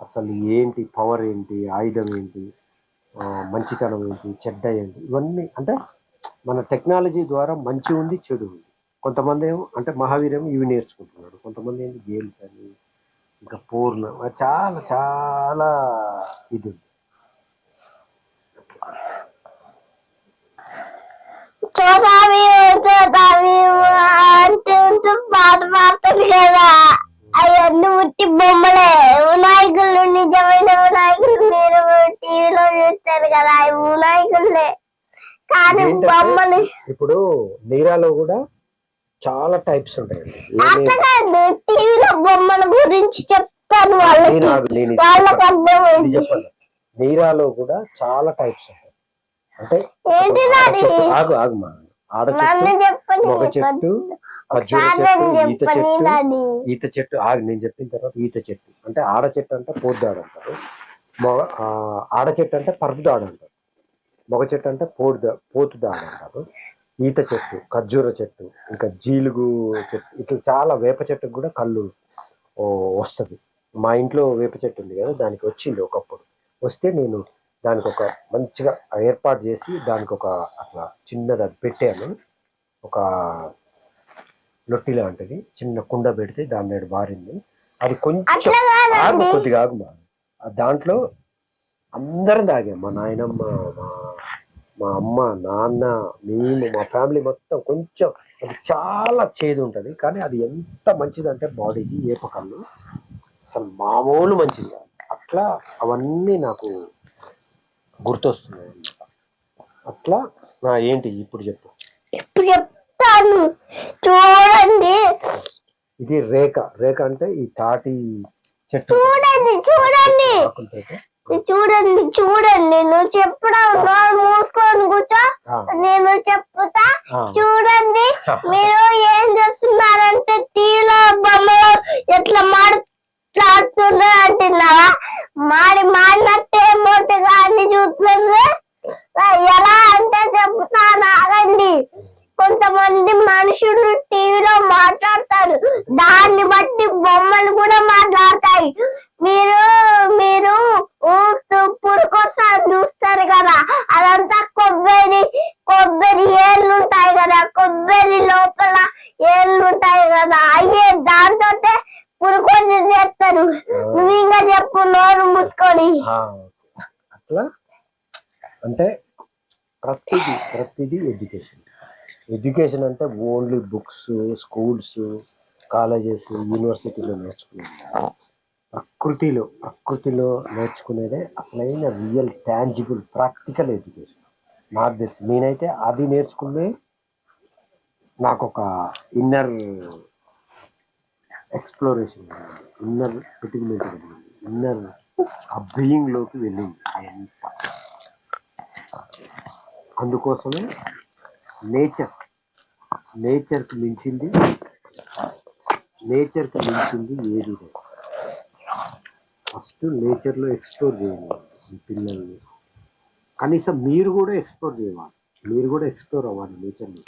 అసలు ఏంటి పవర్, ఏంటి ఆయుధం, ఏంటి మంచితనం, ఏంటి చెడ్డ ఏంటి, ఇవన్నీ అంటే మన టెక్నాలజీ ద్వారా మంచి ఉంది, చెడు ఉంది. కొంతమంది ఏమో అంటే మహావీరం ఇవి నేర్చుకుంటున్నాడు, కొంతమంది ఏంటి గేమ్స్ అని, ఇంకా పూర్ణ చాలా చాలా ఇది ఉంది. అంటే పాట పాడుతుంది కదా, అవన్నీ ఉట్టి బొమ్మలే. వినాయకులు, నిజమైన వినాయకులు మీరు టీవీలో చూస్తారు కదా, అవి వినాయకులే కానీ బొమ్మలు. ఇప్పుడు నీరాలో కూడా చాలా టైప్స్ ఉంటాయండి. అట్లా కాదు, టీవీలో బొమ్మల గురించి చెప్తాను వాళ్ళకి, వాళ్ళకి అర్థమైంది. చెప్పండి, నీరాలో కూడా చాలా టైప్స్ ఉంటాయి. అంటే ఆగు ఆగుమా, ఆడ చెట్టు, మగ చెట్టు, ఖర్జూర చెట్టు, ఈత చెట్టు ఆగి నేను చెప్పిన తర్వాత ఈత చెట్టు అంటే ఆడ చెట్టు అంటే పోద్దాడు అంటారు, ఆడ చెట్టు అంటే పరుపుదాడు అంటారు, మగ చెట్టు అంటే పోతుదాడు అంటారు, ఈత చెట్టు, ఖర్జూర చెట్టు, ఇంకా జీలుగు చెట్టు, ఇట్లా చాలా. వేప చెట్టుకు కూడా కళ్ళు వస్తుంది. మా ఇంట్లో వేప చెట్టు ఉంది కదా, దానికి వచ్చింది ఒకప్పుడు. వస్తే నేను దానికి ఒక మంచిగా ఏర్పాటు చేసి దానికి ఒక అట్లా చిన్నది అది పెట్టాను, ఒక లొట్టి లాంటిది చిన్న కుండ పెడితే దాని మీద బారింది. అది కొంచెం కొద్దిగా ఆగుమా, దాంట్లో అందరం తాగాం, మా నాయనమ్మ, మా అమ్మ, నాన్న, మేము, మా ఫ్యామిలీ మొత్తం. కొంచెం అది చాలా చేదు ఉంటుంది, కానీ అది ఎంత మంచిదంటే బాడీకి, ఏపకళ్ళు అసలు మామూలు మంచిది కాదు. అట్లా అవన్నీ నాకు గుర్తొస్తున్నాయి అట్లా. ఏంటి ఇప్పుడు చెప్పు. ఇప్పుడు చెప్తాను చూడండి. ఇది రేఖ, రేఖ అంటే ఈ తాటి చెట్టు. చూడండి చూడండి చూడండి చూడండి, నువ్వు చెప్పడం మూసుకొని కూర్చో, నేను చెప్తా. చూడండి, మీరు ఏం చేస్తున్నారంటే టీవీలో బొమ్మలు ఎట్లా మాట్లాడుతున్నా అంటున్నావా? మాడినట్టే మొట్టగా అన్ని చూస్తున్నారు. ఎలా అంటే చెప్తాను ఆగండి. కొంతమంది మనుషులు టీవీలో మాట్లాడతారు, దాన్ని బట్టి బొమ్మలు కూడా మాట్లాడతాయి. మీరు మీరు పురుకోసారి చూస్తారు కదా, అదంతా కొబ్బరి ఏళ్ళు ఉంటాయి కదా, కొబ్బరి లోపల ఏళ్ళు ఉంటాయి కదా, అయ్యే దాంతో పురుకొని చేస్తారు. నువ్వు ఇంకా చెప్పు, నోరు మూసుకొని. అట్లా అంటే ప్రతిదీ ఎడ్యుకేషన్ అంటే ఓన్లీ బుక్స్, స్కూల్స్, కాలేజెస్, యూనివర్సిటీలో నేర్చుకునేది. ప్రకృతిలో నేర్చుకునేదే అసలైన రియల్ టాంజిబుల్ ప్రాక్టికల్ ఎడ్యుకేషన్. నాకు తెలిసి నేనైతే అది నేర్చుకునే నాకు ఒక inner exploration, inner settlement, inner ఆ బీయింగ్ లోకి వెళ్ళింది. అందుకోసమే నేచర్కి మించింది ఏది లేదు. ఫస్ట్ నేచర్లో ఎక్స్ప్లోర్ చేయాలి మీ పిల్లల్ని. కనీసం మీరు కూడా ఎక్స్ప్లోర్ చేయాలి, మీరు కూడా ఎక్స్ప్లోర్ అవ్వాలి నేచర్లో.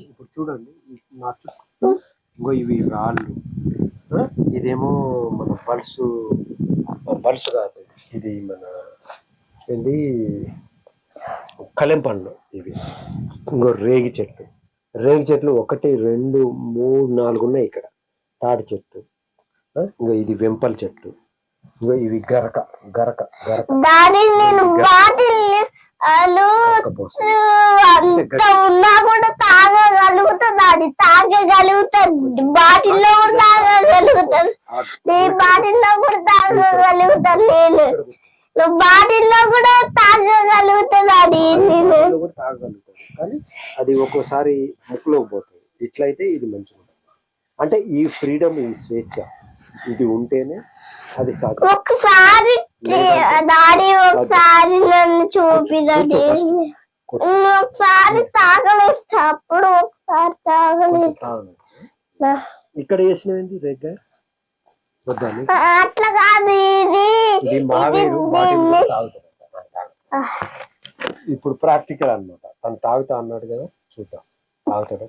ఇప్పుడు చూడండి, నా చుట్టూ ఇవి రాళ్ళు, ఇదేమో మన బల్సు కాదు, ఇది మన ఏంది కలెం పండ్లు, ఇవి ఇంకో రేగి చెట్లు 1 2 3 4 ఉన్నాయి ఇక్కడ. తాడి చెట్టు, ఇంకో ఇది వెంపల చెట్టు, ఇంకో ఇవి గరక. దాన్ని నేను బాటిల్ వాళ్ళు అంత ఉన్నా కూడా తాగగలుగుతుంది, తాగగలుగుతుంది, బాటిల్లో కూడా తాగగలుగుతుంది, నీ బాటిల్లో కూడా తాగగలుగుతాను నేను, నువ్వు బాటిల్లో కూడా తాగగలుగుతుంది అది తాగగలుగుతాడు. కానీ అది ఒక్కోసారి ముక్కులోకి పోతుంది. ఇట్లయితే ఇది మంచిగా ఉంటుంది. అంటే ఈ ఫ్రీడమ్, ఈ స్వేచ్ఛ ఇది ఉంటేనే అది సాధ్యం. ఒకసారి డాడీ ఒకసారి నన్ను చూపిదండి, ఒకసారి తాగలేస్తా, అప్పుడు ఒకసారి తాగలేస్తా. ఇక్కడ వేసినవి రెగ్గా వద్దని అట్లా కాదు, ఇది మహావీరు ఇప్పుడు ప్రాక్టికల్ అన్నమాట. తను తాగుతా అన్నాడు కదా, చూద్దాం తాగుతాడో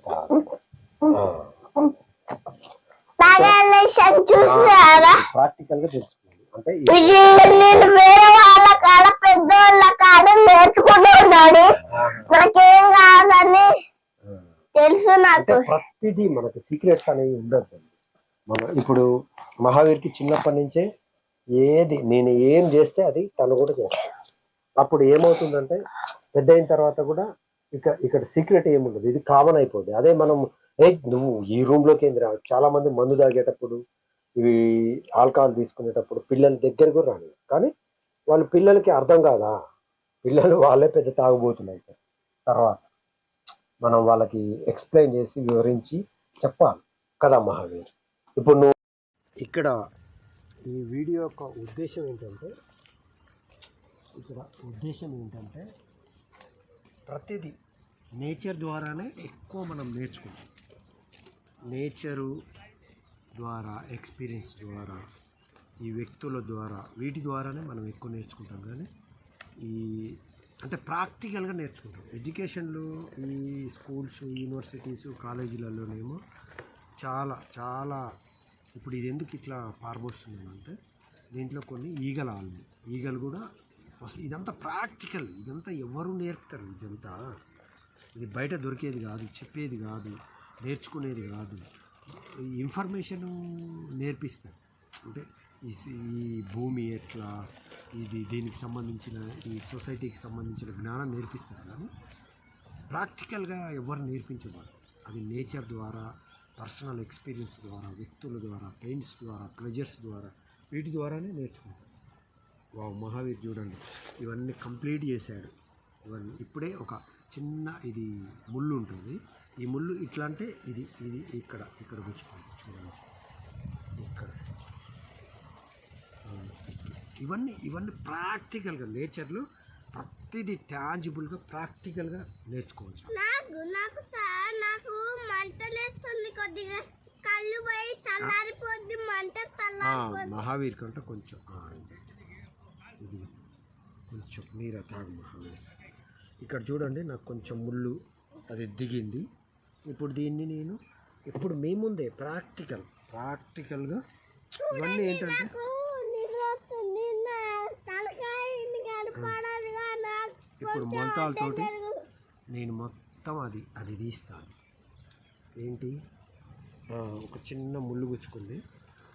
ప్రాక్టికల్ గా తెలుసుకోవాలి. అంటే నేను వేరే వాళ్ళ కాడ పెద్దవాళ్ళ కాడ నేర్చుకుంటున్నాడు, నాకేం కాదని తెలుసు. నాకు ప్రతిదీ మనకి సీక్రెట్స్ అనేవి ఉండదు. మన ఇప్పుడు మహావీర్కి చిన్నప్పటి నుంచే ఏది నేను ఏం చేస్తే అది తను కూడా చేస్తాడు. అప్పుడు ఏమవుతుందంటే పెద్ద అయిన తర్వాత కూడా ఇక్కడ సీక్రెట్ ఏముండదు, ఇది కామన్ అయిపోద్ది. అదే మనం నువ్వు ఈ రూమ్ లోకి ఏంది రా, చాలా మంది మందు తాగేటప్పుడు ఇవి ఆల్కహాల్ తీసుకునేటప్పుడు పిల్లల దగ్గర కూడా రాని, కానీ వాళ్ళ పిల్లలకి అర్థం కాదా, పిల్లలు వాళ్ళే పెద్ద తాగుబోతున్నారు. తర్వాత మనం వాళ్ళకి ఎక్స్ప్లెయిన్ చేసి వివరించి చెప్పాలి కదా మహావీర్. ఇప్పుడు నువ్వు ఇక్కడ ఈ వీడియో యొక్క ఉద్దేశం ఏంటంటే ప్రతిదీ నేచర్ ద్వారానే ఎక్కువ మనం నేర్చుకుంటాం. నేచరు ద్వారా, ఎక్స్పీరియన్స్ ద్వారా, ఈ వ్యక్తుల ద్వారా, వీటి ద్వారానే మనం ఎక్కువ నేర్చుకుంటాం. కానీ అంటే ప్రాక్టికల్గా నేర్చుకుంటాం. ఎడ్యుకేషన్లో ఈ స్కూల్స్, యూనివర్సిటీస్, కాలేజీలలోనేమో చాలా చాలా ఇప్పుడు ఇది ఎందుకు ఇట్లా పారబోస్తున్నానంటే దీంట్లో కొన్ని ఈగలు కూడా వస్తుంది. ఇదంతా ప్రాక్టికల్, ఇదంతా ఎవరు నేర్పుతారు, ఇది బయట దొరికేది కాదు, చెప్పేది కాదు, నేర్చుకునేది కాదు. ఇన్ఫర్మేషన్ నేర్పిస్తారు. అంటే ఈ భూమి ఎట్లా, దీనికి సంబంధించిన ఈ సొసైటీకి సంబంధించిన జ్ఞానం నేర్పిస్తారు. కానీ ప్రాక్టికల్గా ఎవరు నేర్పించబడరు. అది నేచర్ ద్వారా, పర్సనల్ ఎక్స్పీరియన్స్ ద్వారా, వ్యక్తుల ద్వారా, పెయిన్స్ ద్వారా, ప్లెజర్స్ ద్వారా, వీటి ద్వారానే నేర్చుకుంటారు. మహావీర్ చూడండి ఇవన్నీ కంప్లీట్ చేశాడు. ఇవన్నీ ఇప్పుడే ఒక చిన్న ఇది ముళ్ళు ఉంటుంది. ఈ ముళ్ళు ఇట్లా అంటే ఇది ఇక్కడ గుచ్చుకోండి, చూడండి ఇక్కడ. ఇవన్నీ ప్రాక్టికల్గా నేచర్లో ప్రతిదీ ట్యాంజిబుల్గా ప్రాక్టికల్గా నేర్చుకోవచ్చు. నాకు మంటలేస్తుంది, కొద్దిగా కళ్ళు పోయి చల్లారిపోద్ది, మంట చల్లారిపోద్ది. మహావీర్ కంటే కొంచెం ఇది కొంచెం నీరు తాగు మహావీర్. ఇక్కడ చూడండి నాకు కొంచెం ముళ్ళు అది దిగింది. ఇప్పుడు దీన్ని నేను ఇప్పుడు మీ ముందే ప్రాక్టికల్గా ఇవన్నీ ఏంటంటే ఇప్పుడు మొంతాలతోటి నేను మొత్తం అది తీస్తాను. ఏంటి ఒక చిన్న ముళ్ళు గుచ్చుకుంది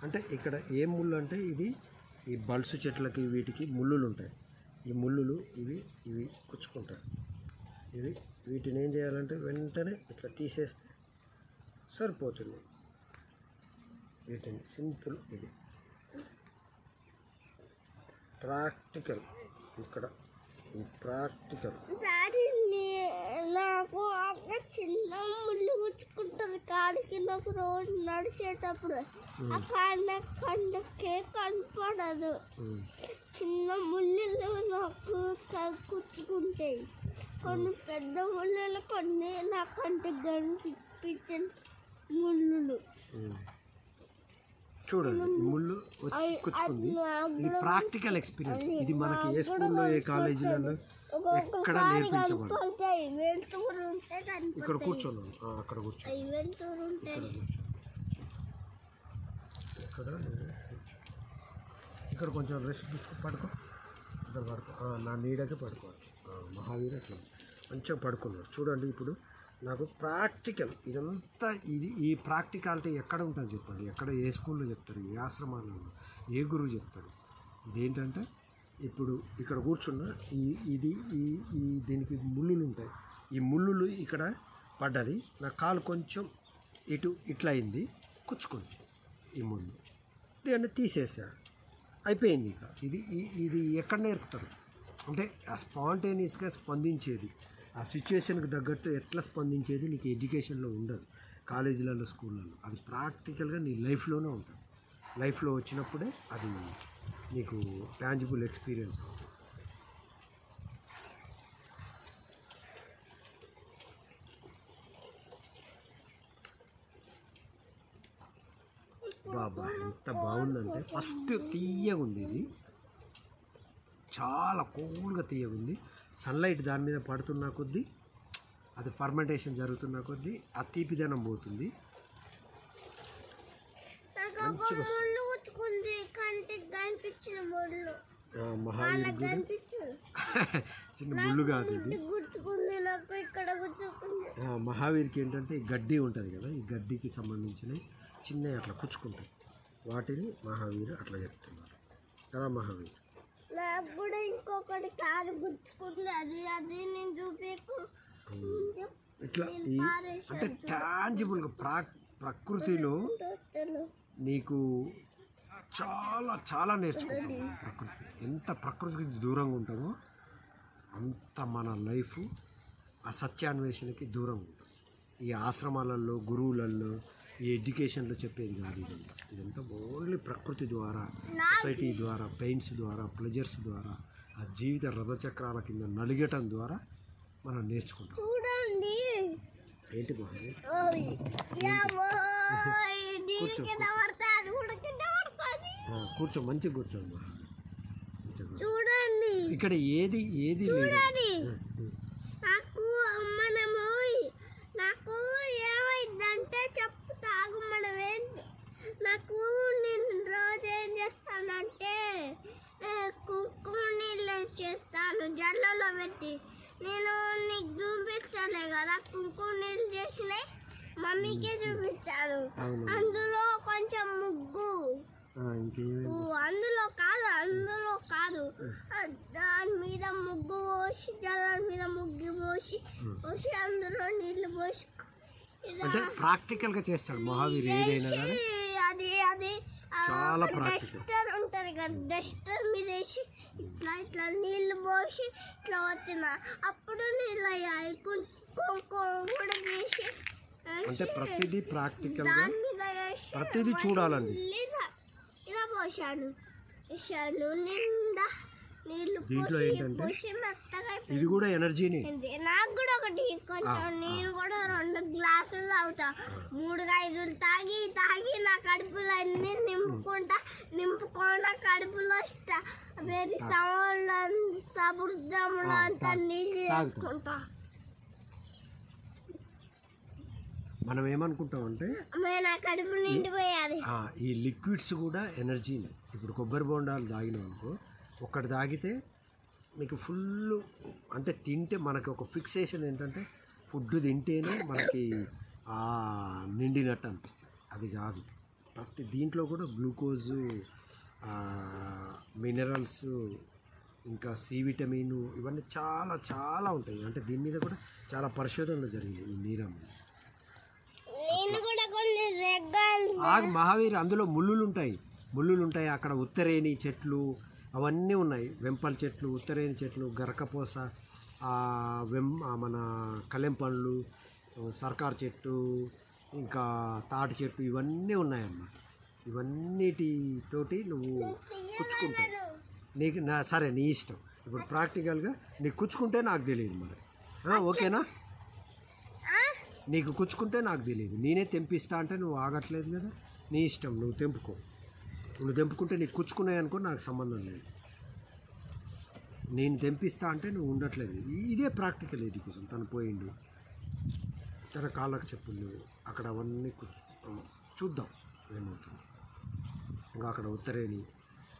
అంటే ఇక్కడ ఏం ముళ్ళు అంటే ఇది ఈ బల్సు చెట్లకి వీటికి ముళ్ళులు ఉంటాయి. ఈ ముళ్ళులు ఇవి గుచ్చుకుంటాయి. వీటిని ఏం చేయాలంటే వెంటనే ఇట్లా తీసేస్తే సరిపోతుంది. వీటిని సింపుల్, ఇది ప్రాక్టికల్. ఇక్కడ ప్రాక్టికల్ నాకు చిన్న ముళ్ళు గుచ్చుకుంటుంది కాడికి. నాకు రోజు నడిచేటప్పుడు ఆ కండకే కనపడదు, చిన్న ముళ్ళు నాకు గుచ్చుకుంటాయి. కొన్ని పెద్ద ముళ్ళు, కొన్ని నా కంటికి కనిపించిన ముళ్ళు. చూడండి ముళ్ళు వచ్చి గుచ్చుకుంది. ఇది ప్రాక్టికల్ ఎక్స్పీరియన్స్. ఇది మనకి ఏ స్కూల్లో, ఏ కాలేజీలలో ఎక్కడ నేర్పించబడదు. ఇక్కడ కూర్చోను, అక్కడ కూర్చో, ఇక్కడ కొంచెం రెస్ట్ తీసుకో, పడుకో, ఇక్కడ పడుకో, నా నీడకే పడుకోవచ్చు. మహావీర్ అట్లా మంచిగా పడుకున్నారు. చూడండి ఇప్పుడు నాకు ప్రాక్టికల్ ఇదంతా ఈ ప్రాక్టికాలిటీ ఎక్కడ ఉంటుంది చెప్పండి? ఎక్కడ ఏ స్కూల్లో చెప్తారు, ఏ ఆశ్రమాలలో, ఏ గురువు చెప్తారు? ఇదేంటంటే ఇప్పుడు ఇక్కడ కూర్చున్న ఇది దీనికి ముళ్ళులు ఉంటాయి. ఈ ముళ్ళులు ఇక్కడ పడ్డది, నా కాలు కొంచెం ఇట్లా అయింది, కుచ్చుకుంది ఈ ముళ్ళు. దీన్ని తీసేసా, అయిపోయింది. ఇక ఇది ఎక్కడ నేర్పుతారు అంటే ఆ స్పాంటేనియస్గా స్పందించేది, ఆ సిచ్యువేషన్కి తగ్గట్టు ఎట్లా స్పందించేది నీకు ఎడ్యుకేషన్లో ఉండదు, కాలేజీలలో స్కూళ్ళలో. అది ప్రాక్టికల్గా నీ లైఫ్లోనే ఉంటుంది. లైఫ్లో వచ్చినప్పుడే అది నీకు టాంజిబుల్ ఎక్స్పీరియన్స్ అవుతుంది. బాబా ఎంత బాగుందంటే, ఫస్ట్ తీయగా ఉంది, ఇది చాలా కూల్గా తీయగా ఉంది. సన్లైట్ దాని మీద పడుతున్న కొద్దీ, అది ఫర్మెంటేషన్ జరుగుతున్న కొద్దీ ఆ తీపిదనం పోతుంది. మంచిగా మహావీర్ చిన్న ముళ్ళు కాదు ఇది. మహావీర్కి ఏంటంటే ఈ గడ్డి ఉంటుంది కదా, ఈ గడ్డికి సంబంధించిన చిన్న అట్లా కుచ్చుకుంటాయి, వాటిని మహావీర్ అట్లా చెప్తున్నారు కదా. మహావీర్ నాకు కూడా ఇంకొకటి కాదు గుర్తుకుంది, అది నేను చూపేకు ఇట్లా అంటే టాంజిబుల్గా ప్రకృతిలో నీకు చాలా చాలా నేర్చుకుంటాం. ప్రకృతి ఎంత ప్రకృతికి దూరంగా ఉంటామో అంత మన లైఫ్ ఆ సత్యాన్వేషణకి దూరంగా ఉంటుంది. ఈ ఆశ్రమాలలో, గురువులలో, ఈ ఎడ్యుకేషన్లో చెప్పేది కాదు. ఇదంతా ఓన్లీ ప్రకృతి ద్వారా, సొసైటీ ద్వారా, పెయిన్స్ ద్వారా, ప్లెజర్స్ ద్వారా, ఆ జీవిత రథచక్రాల కింద నలిగటం ద్వారా మనం నేర్చుకుంటాం. చూడండి ఏంటి బాగా కూర్చో, మంచిగా కూర్చోండి. చూడండి ఇక్కడ ఏది లేదు. నాకు ఏమైందంటే చెప్తాగు మనమేంటి. నాకు నేను రోజు ఏం చేస్తానంటే కుంకుమ నీళ్ళు చేస్తాను జల్లలో పెట్టి. నేను నీకు చూపించలే కదా కుంకుమ నీళ్ళు చేసినాయి, మమ్మీకే చూపించాను. అందులో కొంచెం ముగ్గు, అందులో కాదు దాని మీద ముగ్గు పోసి, జల్లం మీద ముగ్గు పోసి అందులో నీళ్లు పోసి అంటే ప్రాక్టికల్ గా చేస్తాడు మహావీర్. ఏదైనా అది చాలా డస్టర్ ఉంటది కదా, డస్టర్ మీద వేసి ఇట్లా నీళ్లు పోసి ఇట్లా వచ్చిన అప్పుడు నీళ్ళు అయ్యాయి. కుంకుమ కూడా వేసి అంటే ప్రతిదీ ప్రాక్టికల్ గా ప్రతిదీ చూడాలండి. ఇలా పోసాను నిండా నీళ్ళు దీంట్లో ఏంటంటే ఇది కూడా ఎనర్జీని. నాకు కూడా ఒకటి కొంచెం, నేను కూడా 2 గ్లాసులు తాగుతా, 3-5 తాగి నా కడుపులో అన్ని నింపుకుండా కడుపులో వేరే సముద్రంలో అంతా నీళ్ళు చేసుకుంటా. మనం ఏమనుకుంటామంటే కడుపు నిండిపోయాలి. ఈ లిక్విడ్స్ కూడా ఎనర్జీని. ఇప్పుడు కొబ్బరి బొండాలు తాగినాం అనుకో, ఒక్కటి తాగితే మీకు ఫుల్, అంటే తింటే మనకి ఒక ఫిక్సేషన్ ఏంటంటే ఫుడ్ తింటేనే మనకి నిండినట్టు అనిపిస్తుంది. అది కాదు, ప్రతి దీంట్లో కూడా గ్లూకోజు, మినరల్స్, ఇంకా సి విటమిన్, ఇవన్నీ చాలా చాలా ఉంటాయి. అంటే దీని మీద కూడా చాలా పరిశోధనలు జరిగాయి ఈ నీరమ్మ. మహావీర్ అందులో ముళ్ళులు ఉంటాయి. అక్కడ ఉత్తరేణి చెట్లు అవన్నీ ఉన్నాయి, వెంపల చెట్లు, ఉత్తరేణి చెట్లు, గరకపోస, మన కలెం పండ్లు, సర్కార్ చెట్టు, ఇంకా తాటి చెట్టు, ఇవన్నీ ఉన్నాయన్నమాట. ఇవన్నిటితోటి నువ్వు కుచ్చుకుంటావు. నీకు సరే నీ ఇష్టం. ఇప్పుడు ప్రాక్టికల్గా నీకు కుచ్చుకుంటే నాకు తెలియదు మరి, ఓకేనా? నీకు కుచ్చుకుంటే నాకు తెలియదు, నేనే తెంపిస్తా అంటే నువ్వు ఆగట్లేదు కదా, నీ ఇష్టం, నువ్వు తెంపుకో. నువ్వు తెంపుకుంటే నీకు కుచ్చుకున్నాయి అనుకో, నాకు సంబంధం లేదు. నేను తెంపిస్తా అంటే నువ్వు ఉండట్లేదు. ఇదే ప్రాక్టికల్. ఇది కోసం తను పోయిండు, తన కాళ్ళకు చెప్పులు, అక్కడ అవన్నీ చూద్దాం ఏమవుతుంది. ఇంకా అక్కడ ఉత్తరేణి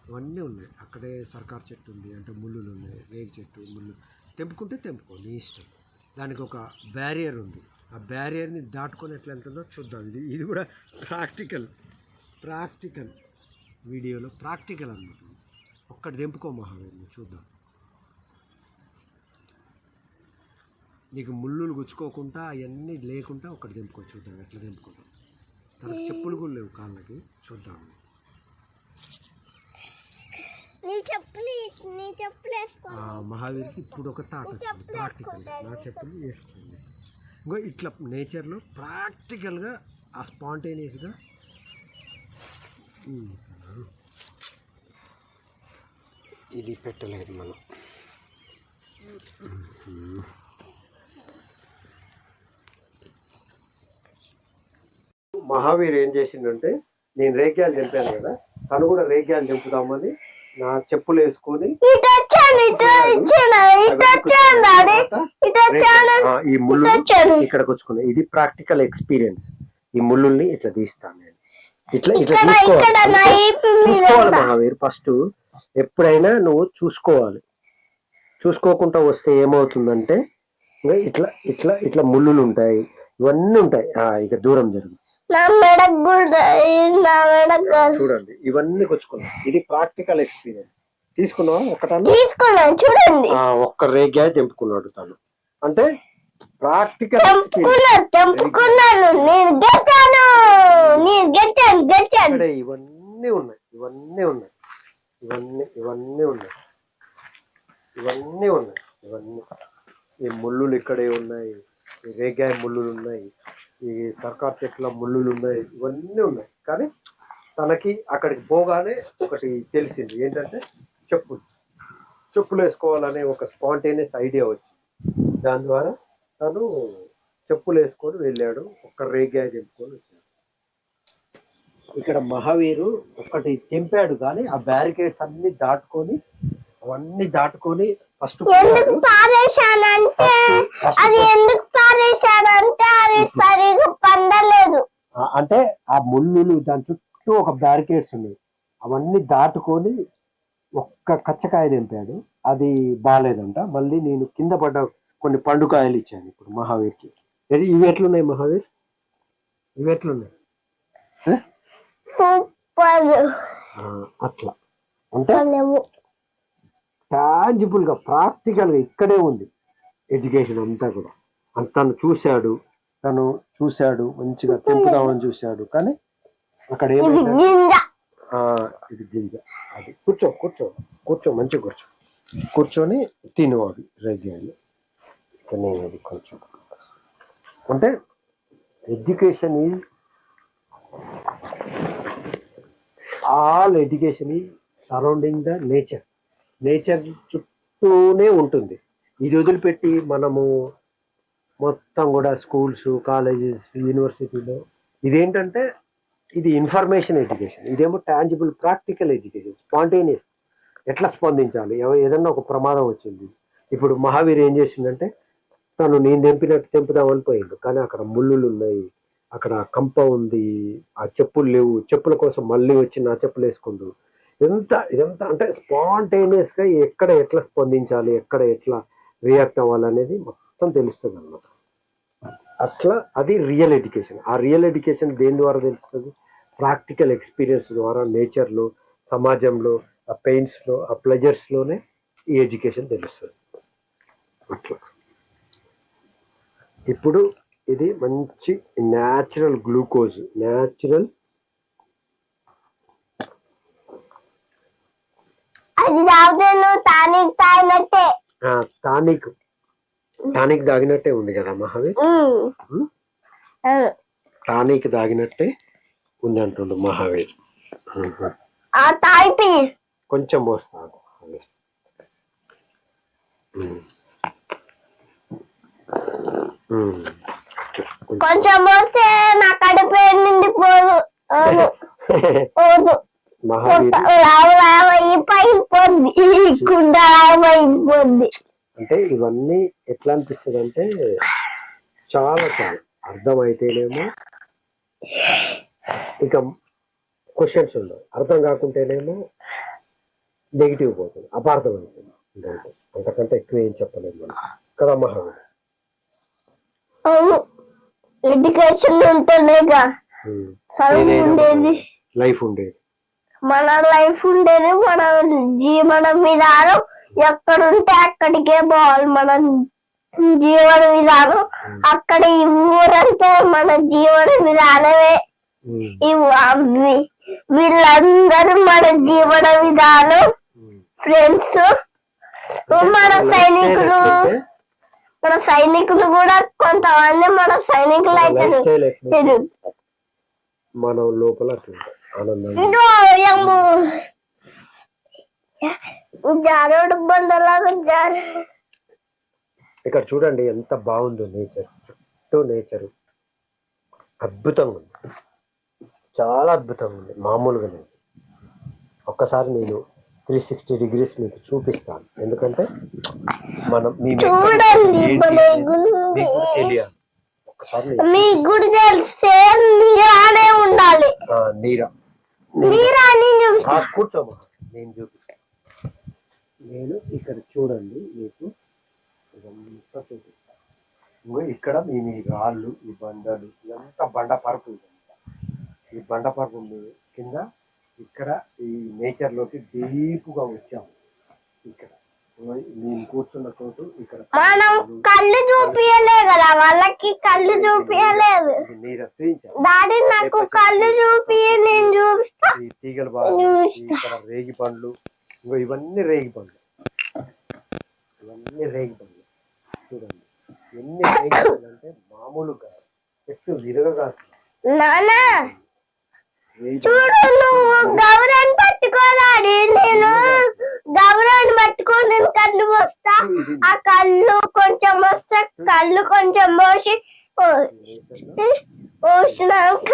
ఇవన్నీ ఉన్నాయి. అక్కడే సర్కార్ చెట్టు ఉంది, అంటే ముళ్ళులు ఉన్నాయి, రేగి చెట్టు, ముళ్ళు. తెంపుకుంటే తెంపుకో, నీ ఇష్టం. దానికి ఒక బ్యారియర్ ఉంది, ఆ బ్యారియర్ని దాటుకొని ఎట్లా వెళ్తుందో చూద్దాం. ఇది కూడా ప్రాక్టికల్ వీడియోలో ప్రాక్టికల్ అన్నమాట. ఒక్క అక్కడ దింపుకో మహావీర్, చూద్దాం. నీకు ముళ్ళులు గుచ్చుకోకుండా అవన్నీ లేకుండా ఒకటి దింపుకో, చూద్దాం ఎట్లా దింపుకుంటాం. తనకు చెప్పులు కూడా లేవు కాళ్ళకి, చూద్దాం. మహావీర్కి ఇప్పుడు ఒక తాట ప్రాక్టికల్, నా చెప్పులు వేసుకోండి. ఇంకో ఇట్లా నేచర్లో ప్రాక్టికల్గా ఆ స్పాంటేనియస్గా ఇది పెట్టలేదు మనం. మహావీర్ ఏం చేసిందంటే, నేను రేగ్యాలు దింపాను కదా, తను కూడా రేగ్యాలు దింపుదామని నా చెప్పులు వేసుకొని ఈ ముళ్ళు ఇక్కడికి వచ్చుకున్నాయి. ఇది ప్రాక్టికల్ ఎక్స్పీరియన్స్. ఈ ముళ్ళుల్ని ఇట్లా తీస్తాను నేను. ఇట్లా ఇట్లా చూసుకోవాలి మహావీర్. ఫస్ట్ ఎప్పుడైనా నువ్వు చూసుకోవాలి. చూసుకోకుండా వస్తే ఏమవుతుందంటే ఇట్లా ఇట్లా ఇట్లా ముళ్ళులు ఉంటాయి, ఇవన్నీ ఉంటాయి. ఇక దూరం జరుగు. చూడండి, ఇవన్నీ గుచ్చుకున్నాయి. ఇది ప్రాక్టికల్ ఎక్స్పీరియన్స్. తీసుకున్నావా? ఒకటన్నా చూడండి, ఒక్క రేగ్గా తెంపుకున్నాడు తను. అంటే ప్రాక్టికల్ ఇవన్నీ ఉన్నాయి, ఇవన్నీ ఉన్నాయి, ఇవన్నీ ఇవన్నీ ఉన్నాయి, ఇవన్నీ ఉన్నాయి, ఇవన్నీ. ఈ ముళ్ళులు ఇక్కడే ఉన్నాయి, ఈ రేగాయ ముళ్ళులు ఉన్నాయి, ఈ సర్కార్ చెట్ల ముళ్ళులు ఉన్నాయి, ఇవన్నీ ఉన్నాయి. కానీ తనకి అక్కడికి పోగానే ఒకటి తెలిసింది, ఏంటంటే చెప్పులు వేసుకోవాలనే ఒక స్పాంటేనియస్ ఐడియా వచ్చింది. దాని ద్వారా తను చెప్పులు వేసుకొని వెళ్ళాడు, ఒక్క రేగాయ తెంపుకొని వచ్చాడు. ఇక్కడ మహావీరు ఒకటి తెంపాడు, కానీ ఆ బ్యారికేడ్స్ అన్ని దాటుకొని అవన్నీ దాటుకొని ఫస్ట్ ఎందుకు పారేశానంటే అది ఎందుకు పారేశానంటే అది సరిగా పండలేదు. అంటే ఆ ముళ్ళులు దాని చుట్టూ ఒక బ్యారికేడ్స్ ఉన్నాయి, అవన్నీ దాటుకొని ఒక్క కచ్చకాయ తెంపాడు. అది బాగాలేదంట. మళ్ళీ నేను కింద పడ్డ కొన్ని పండుకాయలు ఇచ్చాను ఇప్పుడు మహావీర్కి. ఇవి ఎట్లున్నాయి మహావీర్? ఇవి ఎట్లున్నాయి? అట్లా అంటే టాంజిబుల్ గా ప్రాక్టికల్ గా ఇక్కడే ఉంది ఎడ్యుకేషన్ అంతా కూడా. తను చూశాడు మంచిగా తెంపుదామని చూశాడు, కానీ అక్కడ ఏమైంది? ఇది గింజ. అది కూర్చో మంచిగా కూర్చొని తిను అవి రేగాయలు. నేను అది కొంచెం అంటే education is all education is surrounding the nature చుట్టూనే ఉంటుంది. ఇది వదిలిపెట్టి మనము మొత్తం కూడా స్కూల్స్, కాలేజెస్, యూనివర్సిటీలో ఇదేంటంటే ఇది ఇన్ఫర్మేషన్ ఎడ్యుకేషన్, ఇదేమో టాంజిబుల్ ప్రాక్టికల్ ఎడ్యుకేషన్. స్పాంటేనియస్, ఎట్లా స్పందించాలి. ఏదన్నా ఒక ప్రమాదం వచ్చింది, ఇప్పుడు మహావీర్ ఏం చేసిందంటే నేను తెంపుదామని పోయిండు, కానీ అక్కడ ముళ్ళులు ఉన్నాయి, అక్కడ కంప ఉంది, ఆ చెప్పులు లేవు, చెప్పుల కోసం మళ్ళీ వచ్చి నా చెప్పులు వేసుకుండు. ఇదంతా అంటే స్పాంటేనియస్ గా ఎక్కడ ఎట్లా స్పందించాలి, ఎక్కడ ఎట్లా రియాక్ట్ అవ్వాలనేది మొత్తం తెలుస్తుంది అన్నమాట. అట్లా అది రియల్ ఎడ్యుకేషన్. ఆ రియల్ ఎడ్యుకేషన్ దేని ద్వారా తెలుస్తుంది? ప్రాక్టికల్ ఎక్స్పీరియన్స్ ద్వారా, నేచర్లో, సమాజంలో, ఆ పెయిన్స్లో, ఆ ప్లెజర్స్లోనే ఈ ఎడ్యుకేషన్ తెలుస్తుంది. అట్లా ఇప్పుడు ఇది మంచి న్యాచురల్ గ్లూకోజ్, న్యాచురల్ టానిక్ తాగినట్టే ఉంది కదా మహావీర్. టానిక్ తాగినట్టే ఉంది అంటుండు మహావీర్. కొంచెం పోస్తాను, కొంచెం పోస్తే నా కడుపు నిండిపోదు. అంటే ఇవన్నీ ఎట్లా అనిపిస్తుంది అంటే చాలా అర్థమైతేనేమో ఇంకా క్వశ్చన్స్ ఉండవు, అర్థం కాకుంటేనేమో నెగిటివ్ పోతుంది, అపార్థం అవుతుంది. అంతకంటే ఎక్కువ ఏం చెప్పలేదు మనం కదా మహావీర్. ఎడ్యుకేషన్ ఉంటేనే లైఫ్ ఉండేది. మన లైఫ్ ఉండేది మన జీవన విధానం ఎక్కడుంటే అక్కడికే పోవాలి మన జీవన విధానం అక్కడ ఈ ఊరంతా మన జీవన విధానమే వీళ్ళందరూ మన జీవన విధానం ఫ్రెండ్స్ మన సైనికులు కూడా కొంతమంది మన సైనికులు అయితే మన లోపల జారుడు బండలాగా జారు. ఇక్కడ చూడండి ఎంత బాగుందో నేచర్, చుట్టూ నేచర్ అద్భుతంగా ఉంది, చాలా అద్భుతంగా ఉంది, మామూలుగా లేదు. ఒక్కసారి నేను 360 degrees మీకు చూపిస్తాను, ఎందుకంటే మనం తెలియాలి. ఒక్కసారి ఉండాలి కూర్చోమా, నేను చూపిస్తాను. నేను ఇక్కడ చూడండి మీకు ఇదంతా చూపిస్తాను. ఇక్కడ మేము ఈ రాళ్ళు, ఈ బండలు, ఇదంతా బండపరుపు. ఈ బండపరుపు కింద ఇక్కడ ఈ నేచర్ లోకి డీప్గా వచ్చాము. ఇక్కడ నేను కూర్చున్న చోటు ఇక్కడ మనం కళ్ళు చూపియలే కదా, వాళ్ళకి కళ్ళు చూపియలేదు. డాడీ నాకు కళ్ళు చూపి నేను చూపిస్తా. ఈ తీగల బాగా ఇక్కడ రేగి పండ్లు, ఇవన్నీ రేగి పండ్లు, ఇవన్నీ రేగి పండ్లు. చూడండి ఎన్ని రేగి పండ్లు అంటే మామూలుగా చెట్టు విరగగా నానా చూడు, నువ్వు గౌరాన్ని పట్టుకోదాడి, నేను గౌరాన్ని పట్టుకొని నేను కళ్ళు పోస్తా. ఆ కళ్ళు కొంచెం వస్తే కళ్ళు కొంచెం పోసినాక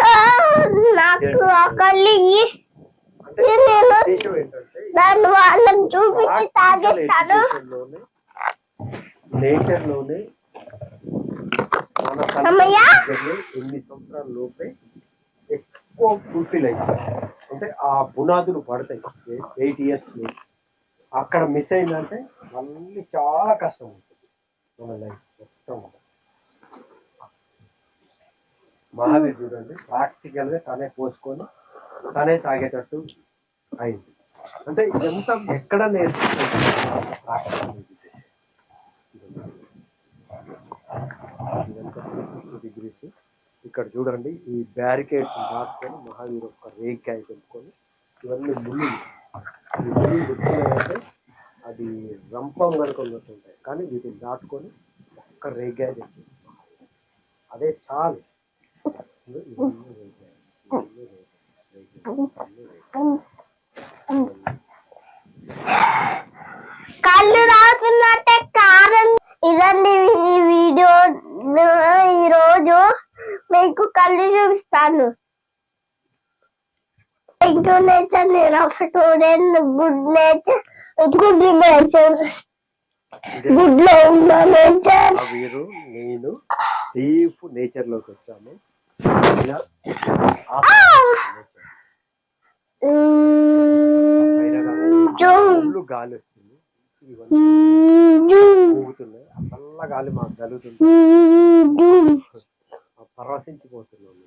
నాకు ఆ కళ్ళు ఇయ్యి, నేను దాన్ని వాళ్ళని చూపించి తాగేస్తాను. నేచర్ లోనే ఎన్ని సంవత్సరాల లోపే ఎక్కువ ఫుల్ఫిల్ అవుతుంది. అంటే ఆ బునాదులు పడతాయి 8 years. అక్కడ మిస్ అయిందంటే మళ్ళీ చాలా కష్టం ఉంటుంది మన లైఫ్ మొత్తం. మహావీర్ చూడండి ప్రాక్టికల్ గా తనే పోసుకొని తనే తాగేటట్టు అయింది. అంటే ఇదంతా ఎక్కడ నేర్చుకుంటుంది ఇదంతా 360 degrees. ఇక్కడ చూడండి ఈ బ్యారికేడ్స్ దాటుకొని మహావీర్ ఒక రేగికాయ పెట్టుకొని ఇవన్నీ ముళ్ళు, ఈ ముళ్ళు పెట్టుకున్నాయంటే అది రంపం కనుక ఉన్నట్టు ఉంటాయి, కానీ వీటిని దాటుకొని ఒక్క రేగికాయ తెచ్చింది. అదే చాలు. కళ్ళు రాకున్నట్టే కారం. ఇదండి ఈ వీడియో. ఈరోజు మీకు కళ్ళు చూపిస్తాను. నేచర్, నేను student. Good nature, good nature, good లో ఉన్న నేచర్. నేను డీప్ నేచర్ లోకి వచ్చాను. గాలి వస్తుంది, ఊగుతున్నాయి. ఆ చల్ల గాలి మాకు కలుగుతుంది, పరవశించిపోతున్నాను.